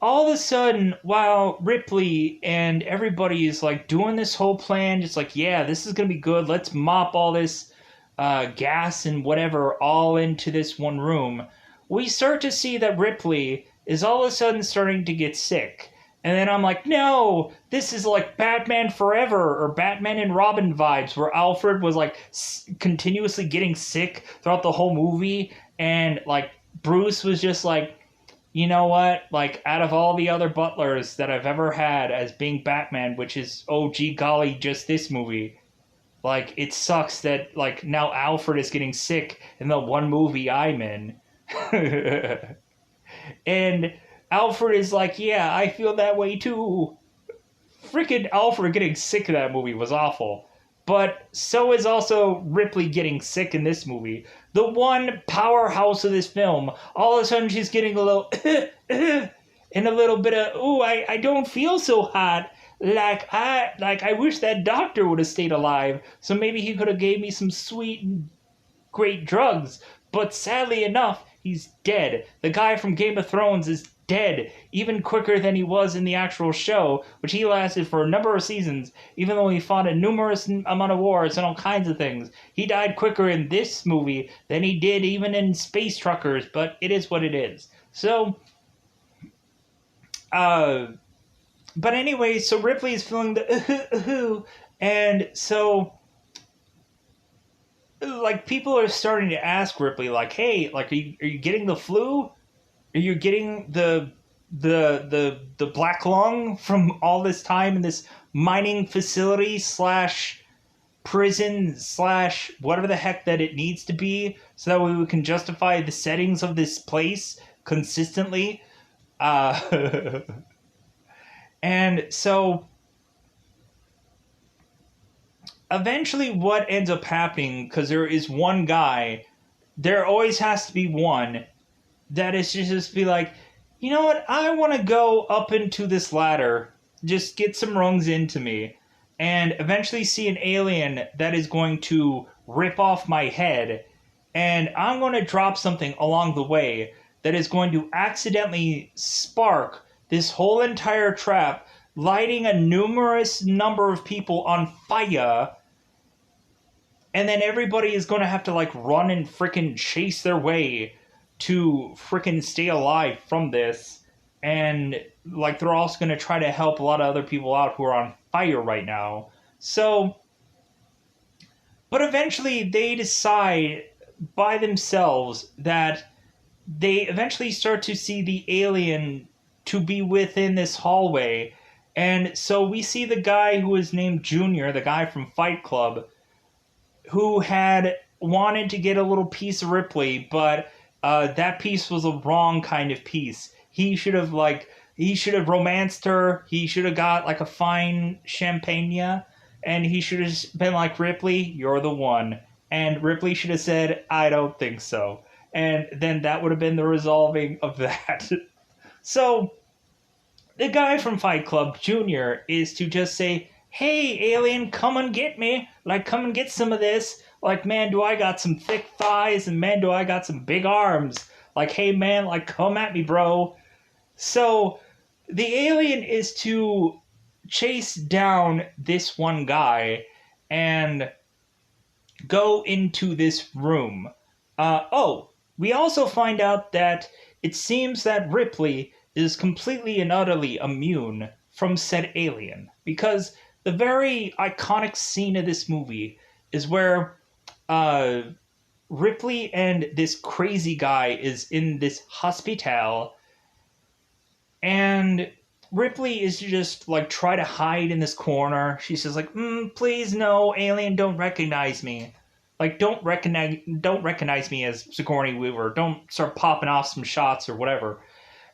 all of a sudden, while Ripley and everybody is, like, doing this whole plan, just like, yeah, this is gonna be good, let's mop all this gas and whatever all into this one room, we start to see that Ripley is all of a sudden starting to get sick. And then I'm like, no, this is like Batman Forever or Batman and Robin vibes, where Alfred was, like, continuously getting sick throughout the whole movie, and, like, Bruce was just like, you know what? Like, out of all the other butlers that I've ever had as being Batman, which is, oh, gee golly, just this movie, like, it sucks that, like, now Alfred is getting sick in the one movie I'm in. And Alfred is like, yeah, I feel that way too. Freaking Alfred getting sick in that movie was awful. But so is also Ripley getting sick in this movie. The one powerhouse of this film, all of a sudden she's getting a little and a little bit of, ooh, I don't feel so hot. I wish that doctor would have stayed alive, so maybe he could have gave me some sweet and great drugs. But sadly enough, he's dead. The guy from Game of Thrones is dead, even quicker than he was in the actual show, which he lasted for a number of seasons, even though he fought a numerous amount of wars and all kinds of things. He died quicker in this movie than he did even in Space Truckers, but it is what it is. So, but anyway, so Ripley is feeling the and so, like, people are starting to ask Ripley, like, hey, like, are you getting the flu? Are you getting the black lung from all this time in this mining facility slash prison slash whatever the heck that it needs to be, so that way we can justify the settings of this place consistently? And so, eventually what ends up happening, because there is one guy, there always has to be one, that is just be like, you know what, I want to go up into this ladder, just get some rungs into me, and eventually see an alien that is going to rip off my head, and I'm going to drop something along the way that is going to accidentally spark this whole entire trap lighting a numerous number of people on fire, and then everybody is going to have to like run and freaking chase their way to freaking stay alive from this. And like they're also going to try to help a lot of other people out who are on fire right now. So, but eventually they decide by themselves that they eventually start to see the alien to be within this hallway. And so we see the guy who is named Junior, the guy from Fight Club, who had wanted to get a little piece of Ripley, but that piece was a wrong kind of piece. He should have romanced her. He should have got like a fine champagne, and he should have been like, Ripley, you're the one. And Ripley should have said, I don't think so. And then that would have been the resolving of that. So the guy from Fight Club, Junior, is to just say, hey, alien, come and get me. Like, come and get some of this. Like, man, do I got some thick thighs, and man, do I got some big arms. Like, hey, man, like, come at me, bro. So the alien is to chase down this one guy and go into this room. We also find out that it seems that Ripley is completely and utterly immune from said alien, because the very iconic scene of this movie is where Ripley and this crazy guy is in this hospital, and Ripley is just like try to hide in this corner. She says like, please no, alien, don't recognize me. Like, don't recognize me as Sigourney Weaver. Don't start popping off some shots or whatever.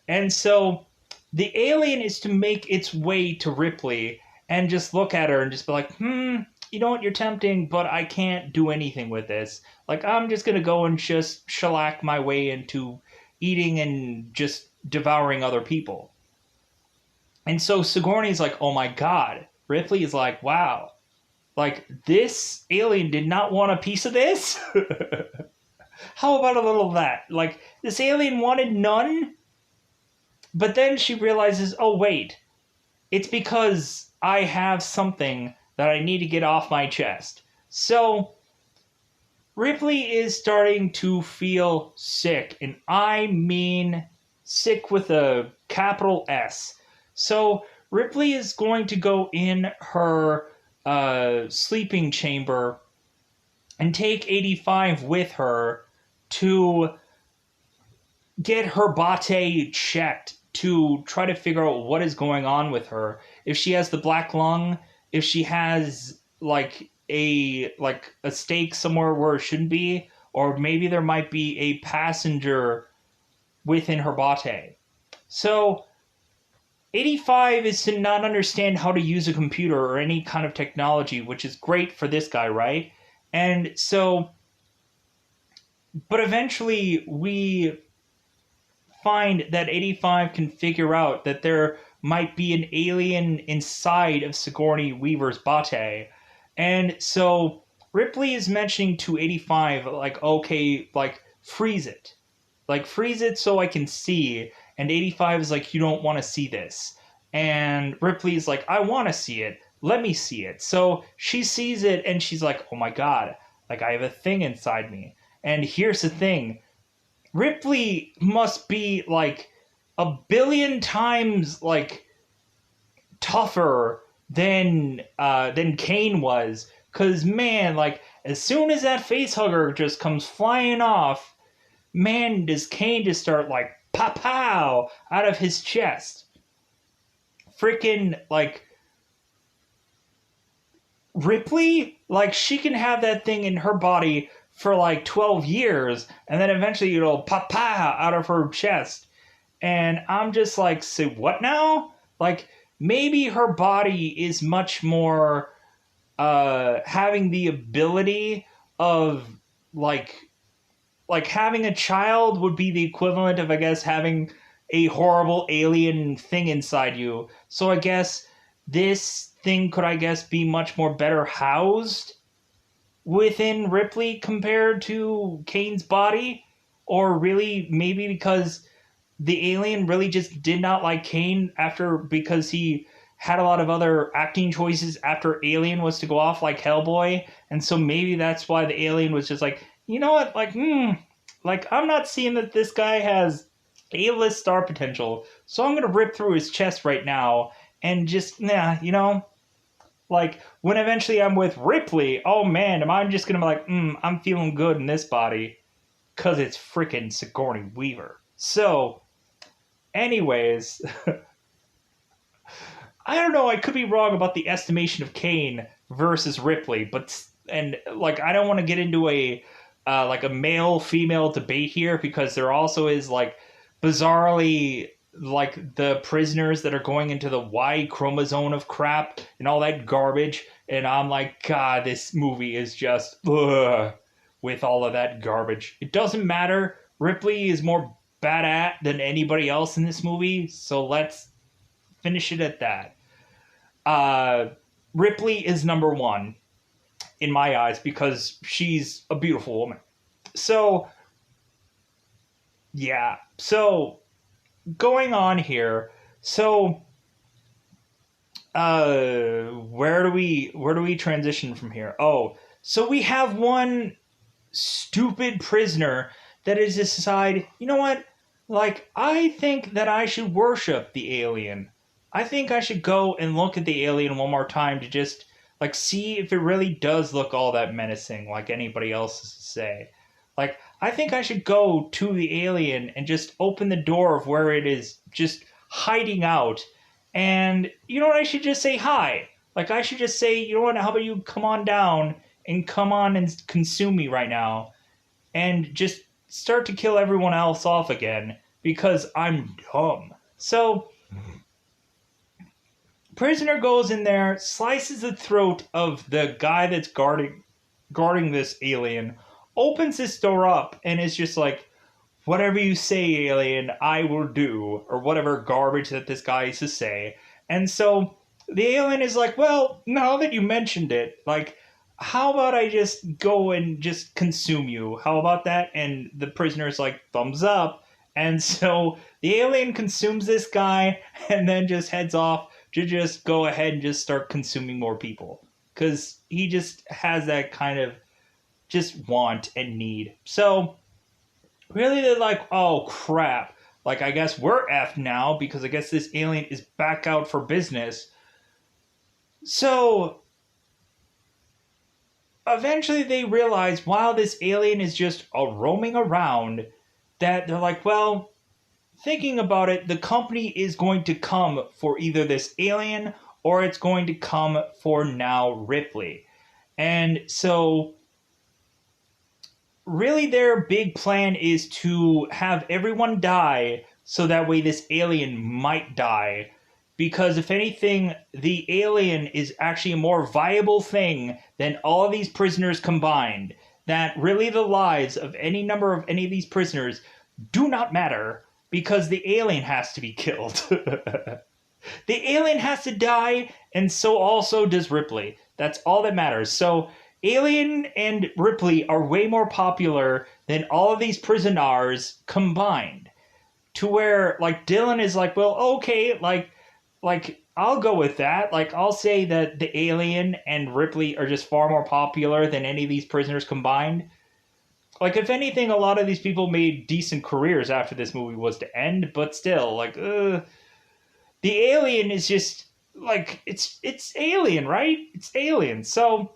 And so the alien is to make its way to Ripley and just look at her and just be like, you know what, you're tempting, but I can't do anything with this. Like, I'm just going to go and just shellac my way into eating and just devouring other people. And so Sigourney's like, oh my god. Ripley is like, wow. Like, this alien did not want a piece of this? How about a little of that? Like, this alien wanted none? But then she realizes, oh wait, it's because I have something that I need to get off my chest. So Ripley is starting to feel sick, and I mean sick with a capital S. So Ripley is going to go in her sleeping chamber and take 85 with her to get her bate checked to try to figure out what is going on with her. If she has the black lung, if she has like a stake somewhere where it shouldn't be, or maybe there might be a passenger within her bate. So 85 is to not understand how to use a computer or any kind of technology, which is great for this guy, right? And so, but eventually we find that 85 can figure out that there might be an alien inside of Sigourney Weaver's bate. And so Ripley is mentioning to 85, like, okay, like, freeze it. Like, freeze it so I can see. And 85 is like, you don't want to see this. And Ripley's like, I want to see it. Let me see it. So she sees it and she's like, oh my god, like I have a thing inside me. And here's the thing. Ripley must be like a billion times like tougher than Kane was. 'Cause man, like as soon as that face hugger just comes flying off, man, does Kane just start like pow out of his chest. Freaking like Ripley, like she can have that thing in her body for like 12 years and then eventually it'll pop out of her chest. And I'm just like, say what now? Like maybe her body is much more having the ability of like having a child would be the equivalent of, I guess, having a horrible alien thing inside you. So I guess this thing could, I guess, be much more better housed within Ripley compared to Kane's body. Or really, maybe because the alien really just did not like Kane because he had a lot of other acting choices after Alien was to go off like Hellboy, and so maybe that's why the Alien was just like, you know what, like I'm not seeing that this guy has A-list star potential, so I'm gonna rip through his chest right now and just like when eventually I'm with Ripley, oh man, am I just gonna be like, I'm feeling good in this body because it's freaking Sigourney Weaver. So, anyways. I don't know. I could be wrong about the estimation of Kane versus Ripley, and like I don't want to get into a male female debate here because there also is like bizarrely like the prisoners that are going into the Y chromosome of crap and all that garbage, and I'm like, God, this movie is just with all of that garbage. It doesn't matter. Ripley is more bad at than anybody else in this movie, so let's finish it at that. Ripley is number one in my eyes because she's a beautiful woman. So, yeah. So, going on here. So, where do we transition from here? Oh, so we have one stupid prisoner that is to decide, you know what? Like, I think that I should worship the alien. I think I should go and look at the alien one more time to just like see if it really does look all that menacing like anybody else say. Like I think I should go to the alien and just open the door of where it is just hiding out. And you know what, I should just say hi. Like I should just say, you know what, how about you come on down and come on and consume me right now and just start to kill everyone else off again because I'm dumb. So prisoner goes in there, slices the throat of the guy that's guarding this alien, opens this door up, and is just like, whatever you say, alien, I will do, or whatever garbage that this guy used to say. And so the alien is like, well, now that you mentioned it, like, how about I just go and just consume you? How about that? And the prisoner's like, thumbs up. And so the alien consumes this guy and then just heads off to just go ahead and just start consuming more people. Because he just has that kind of just want and need. So, really they're like, oh crap. Like, I guess we're effed now because I guess this alien is back out for business. So, eventually they realize while this alien is just roaming around, that they're like, well, thinking about it, the company is going to come for either this alien or it's going to come for now Ripley. And so really their big plan is to have everyone die so that way this alien might die. Because if anything, the alien is actually a more viable thing than all of these prisoners combined. That really the lives of any number of any of these prisoners do not matter because the alien has to be killed. The alien has to die, and so also does Ripley. That's all that matters. So Alien and Ripley are way more popular than all of these prisoners combined. To where, like, Dylan is like, well, okay, like, I'll go with that. Like, I'll say that the alien and Ripley are just far more popular than any of these prisoners combined. Like, if anything, a lot of these people made decent careers after this movie was to end, but still, like, the alien is just, like, it's Alien, right? It's Alien. So,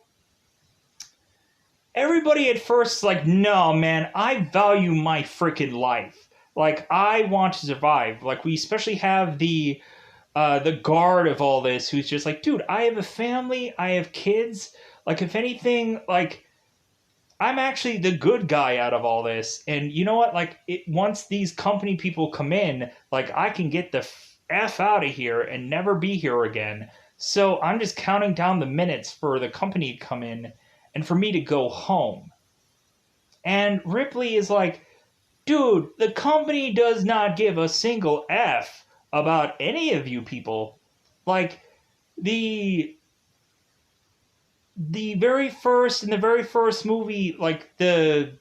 everybody at first is like, no, man, I value my freaking life. Like, I want to survive. Like, we especially have the guard of all this who's just like, dude, I have a family, I have kids. Like, if anything, like, I'm actually the good guy out of all this. And you know what? Like, once these company people come in, like, I can get the F out of here and never be here again. So I'm just counting down the minutes for the company to come in and for me to go home. And Ripley is like, dude, the company does not give a single F about any of you people. Like, the very first, in the very first movie, like, the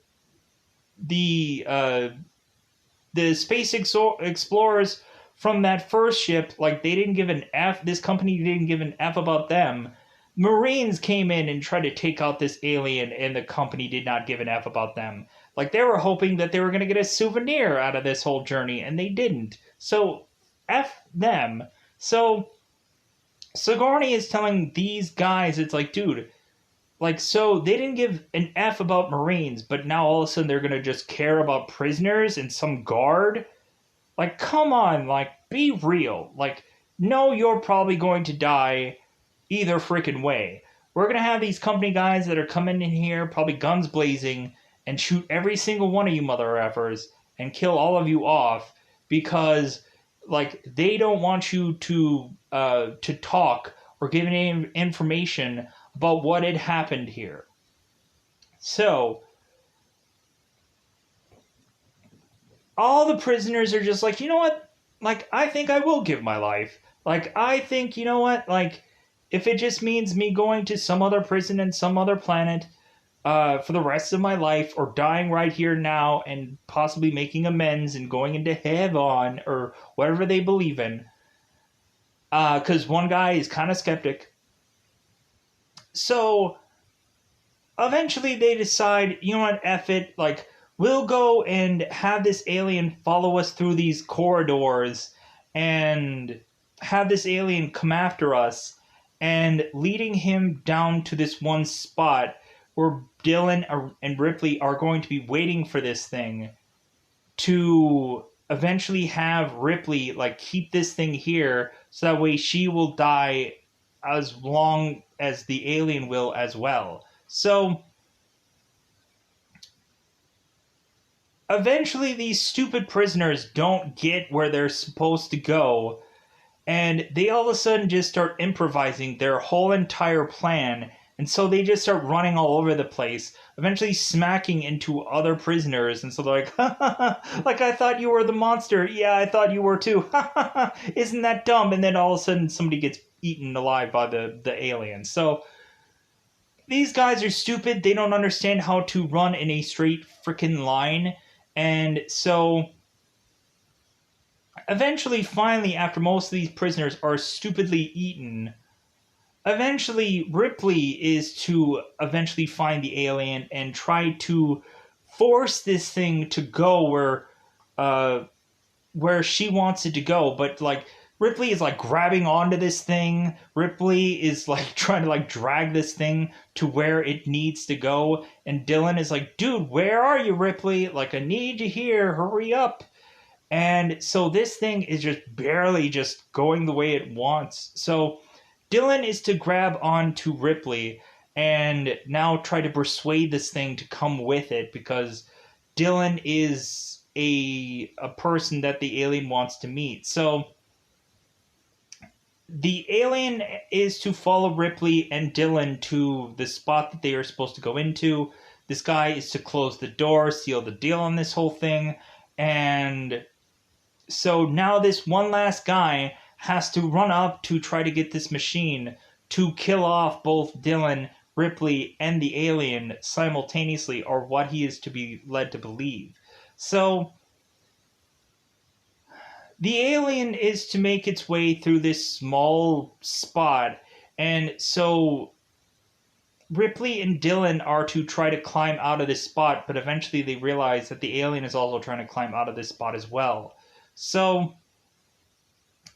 space explorers from that first ship, like they didn't give an F, this company didn't give an F about them. Marines came in and tried to take out this alien, and the company did not give an F about them. Like they were hoping that they were going to get a souvenir out of this whole journey, and they didn't. So, F them. So, Sigourney is telling these guys, it's like, dude, like, so they didn't give an F about Marines, but now all of a sudden they're going to just care about prisoners and some guard? Like, come on, like, be real. Like, no, you're probably going to die either freaking way. We're going to have these company guys that are coming in here, probably guns blazing, and shoot every single one of you mother effers and kill all of you off because, like, they don't want you to talk or give any information about what had happened here. So, all the prisoners are just like, you know what? Like, I think I will give my life. Like, I think, you know what? Like, if it just means me going to some other prison in some other planet for the rest of my life, or dying right here now and possibly making amends and going into heaven or whatever they believe in. Because one guy is kind of skeptic. So, eventually they decide, you know what, F it, like, we'll go and have this alien follow us through these corridors and have this alien come after us, and leading him down to this one spot where Dylan and Ripley are going to be waiting for this thing to eventually have Ripley, like, keep this thing here so that way she will die as long as the alien will as well. So, eventually these stupid prisoners don't get where they're supposed to go, and they all of a sudden just start improvising their whole entire plan, and so they just start running all over the place, eventually smacking into other prisoners, and so they're like, ha ha ha, like, I thought you were the monster, yeah, I thought you were too, ha ha ha, isn't that dumb? And then all of a sudden somebody gets eaten alive by the alien. So, these guys are stupid, they don't understand how to run in a straight freaking line, and so eventually, finally, after most of these prisoners are stupidly eaten, eventually Ripley is to eventually find the alien and try to force this thing to go where she wants it to go. But, like, Ripley is, like, grabbing onto this thing. Ripley is, like, trying to, like, drag this thing to where it needs to go. And Dylan is like, dude, where are you, Ripley? Like, I need you here. Hurry up. And so this thing is just barely just going the way it wants. So Dylan is to grab onto Ripley and now try to persuade this thing to come with it, because Dylan is a person that the alien wants to meet. So the alien is to follow Ripley and Dylan to the spot that they are supposed to go into. This guy is to close the door, seal the deal on this whole thing, and so now this one last guy has to run up to try to get this machine to kill off both Dylan, Ripley, and the alien simultaneously, or what he is to be led to believe. So the alien is to make its way through this small spot, and so Ripley and Dylan are to try to climb out of this spot, but eventually they realize that the alien is also trying to climb out of this spot as well. So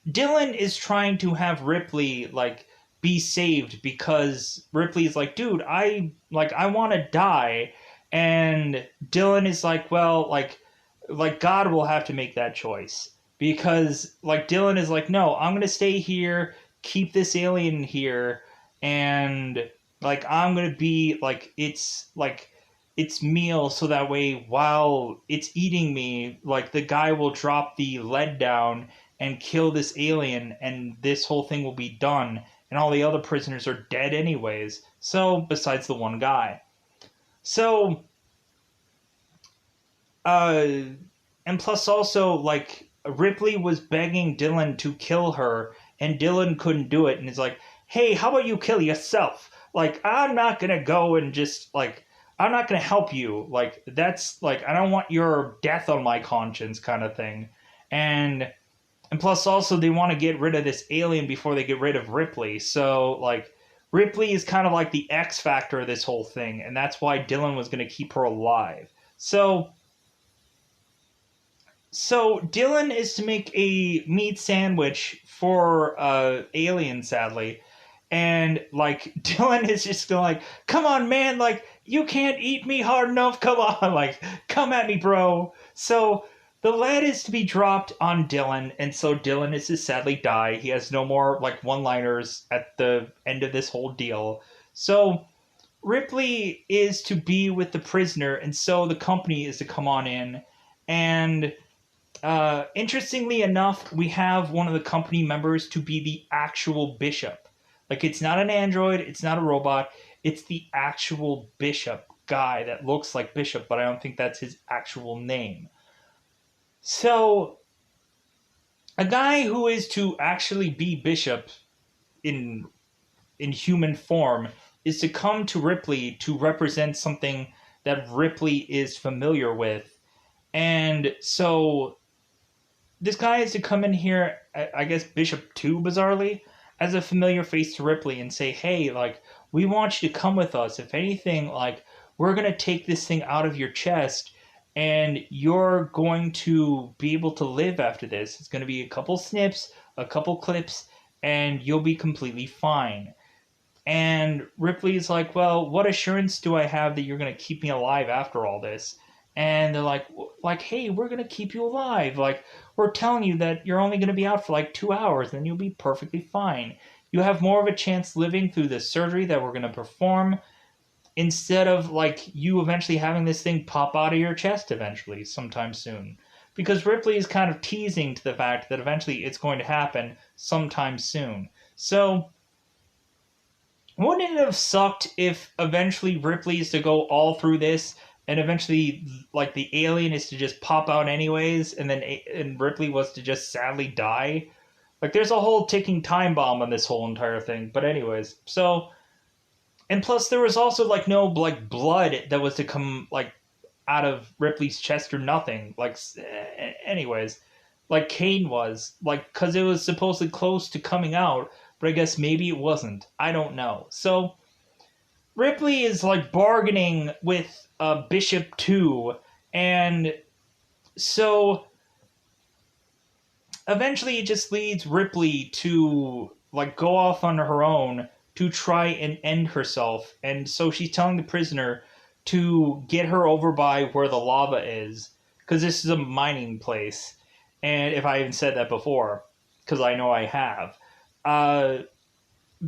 Dylan is trying to have Ripley, like, be saved, because Ripley is like, dude, I want to die. And Dylan is like, well, like God will have to make that choice. Because, like, Dylan is like, no, I'm going to stay here, keep this alien here, and, like, I'm going to be, like, its meal, so that way while it's eating me, like, the guy will drop the lead down and kill this alien, and this whole thing will be done, and all the other prisoners are dead anyways, so, besides the one guy. So, and plus also, like, Ripley was begging Dylan to kill her, and Dylan couldn't do it, and is like, hey, how about you kill yourself? Like, I'm not gonna go and just, like, I'm not going to help you. Like, that's, like, I don't want your death on my conscience kind of thing. And And plus, also, they want to get rid of this alien before they get rid of Ripley. So, like, Ripley is kind of like the X factor of this whole thing, and that's why Dylan was going to keep her alive. So Dylan is to make a meat sandwich for Alien, sadly, and like Dylan is just like, "Come on, man! Like you can't eat me hard enough. Come on, like come at me, bro." So the lead is to be dropped on Dylan, and so Dylan is to sadly die. He has no more like one-liners at the end of this whole deal. So Ripley is to be with the prisoner, and so the company is to come on in. And interestingly enough, we have one of the company members to be the actual bishop. Like, it's not an android, it's not a robot, it's the actual bishop guy that looks like Bishop, but I don't think that's his actual name. So, a guy who is to actually be Bishop in human form is to come to Ripley to represent something that Ripley is familiar with. And so this guy is to come in here, I guess Bishop 2, bizarrely, as a familiar face to Ripley and say, hey, like, we want you to come with us. If anything, like, we're going to take this thing out of your chest and you're going to be able to live after this. It's going to be a couple snips, a couple clips, and you'll be completely fine. And Ripley's like, well, what assurance do I have that you're going to keep me alive after all this? And they're like, hey, we're going to keep you alive. Like, we're telling you that you're only going to be out for like 2 hours, and you'll be perfectly fine. You have more of a chance living through the surgery that we're going to perform instead of like you eventually having this thing pop out of your chest eventually sometime soon. Because Ripley is kind of teasing to the fact that eventually it's going to happen sometime soon. So wouldn't it have sucked if eventually Ripley is to go all through this and eventually like the alien is to just pop out anyways and Ripley was to just sadly die? Like there's a whole ticking time bomb on this whole entire thing. But anyways, so and plus there was also like no like blood that was to come like out of Ripley's chest or nothing. Like anyways, like Kane was like cuz it was supposedly close to coming out, but I guess maybe it wasn't. I don't know. So Ripley is like bargaining with Bishop 2, and so eventually it just leads Ripley to like go off on her own to try and end herself. And so she's telling the prisoner to get her over by where the lava is, because this is a mining place. And if I even said that before, because I know I have.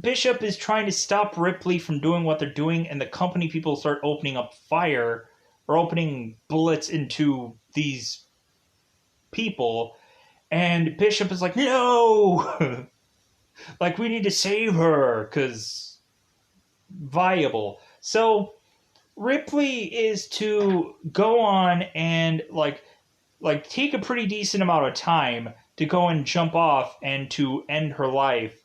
Bishop is trying to stop Ripley from doing what they're doing, and the company people start opening up fire or opening bullets into these people. And Bishop is like, no! Like, we need to save her, because viable. So Ripley is to go on and, like take a pretty decent amount of time to go and jump off and to end her life.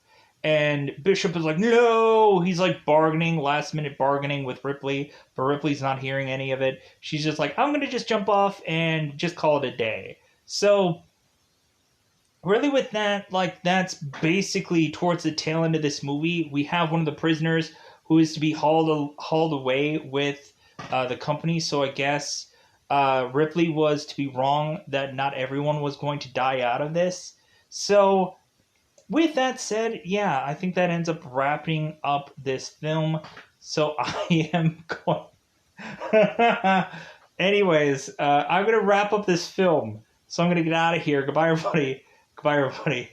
And Bishop is like, no! He's like bargaining, last minute bargaining with Ripley, but Ripley's not hearing any of it. She's just like, I'm going to just jump off and just call it a day. So really with that, like that's basically towards the tail end of this movie. We have one of the prisoners who is to be hauled away with the company. So I guess Ripley was to be wrong that not everyone was going to die out of this. So with that said, yeah, I think that ends up wrapping up this film. So I am going... Anyways, I'm going to wrap up this film. So I'm going to get out of here. Goodbye, everybody. Goodbye, everybody.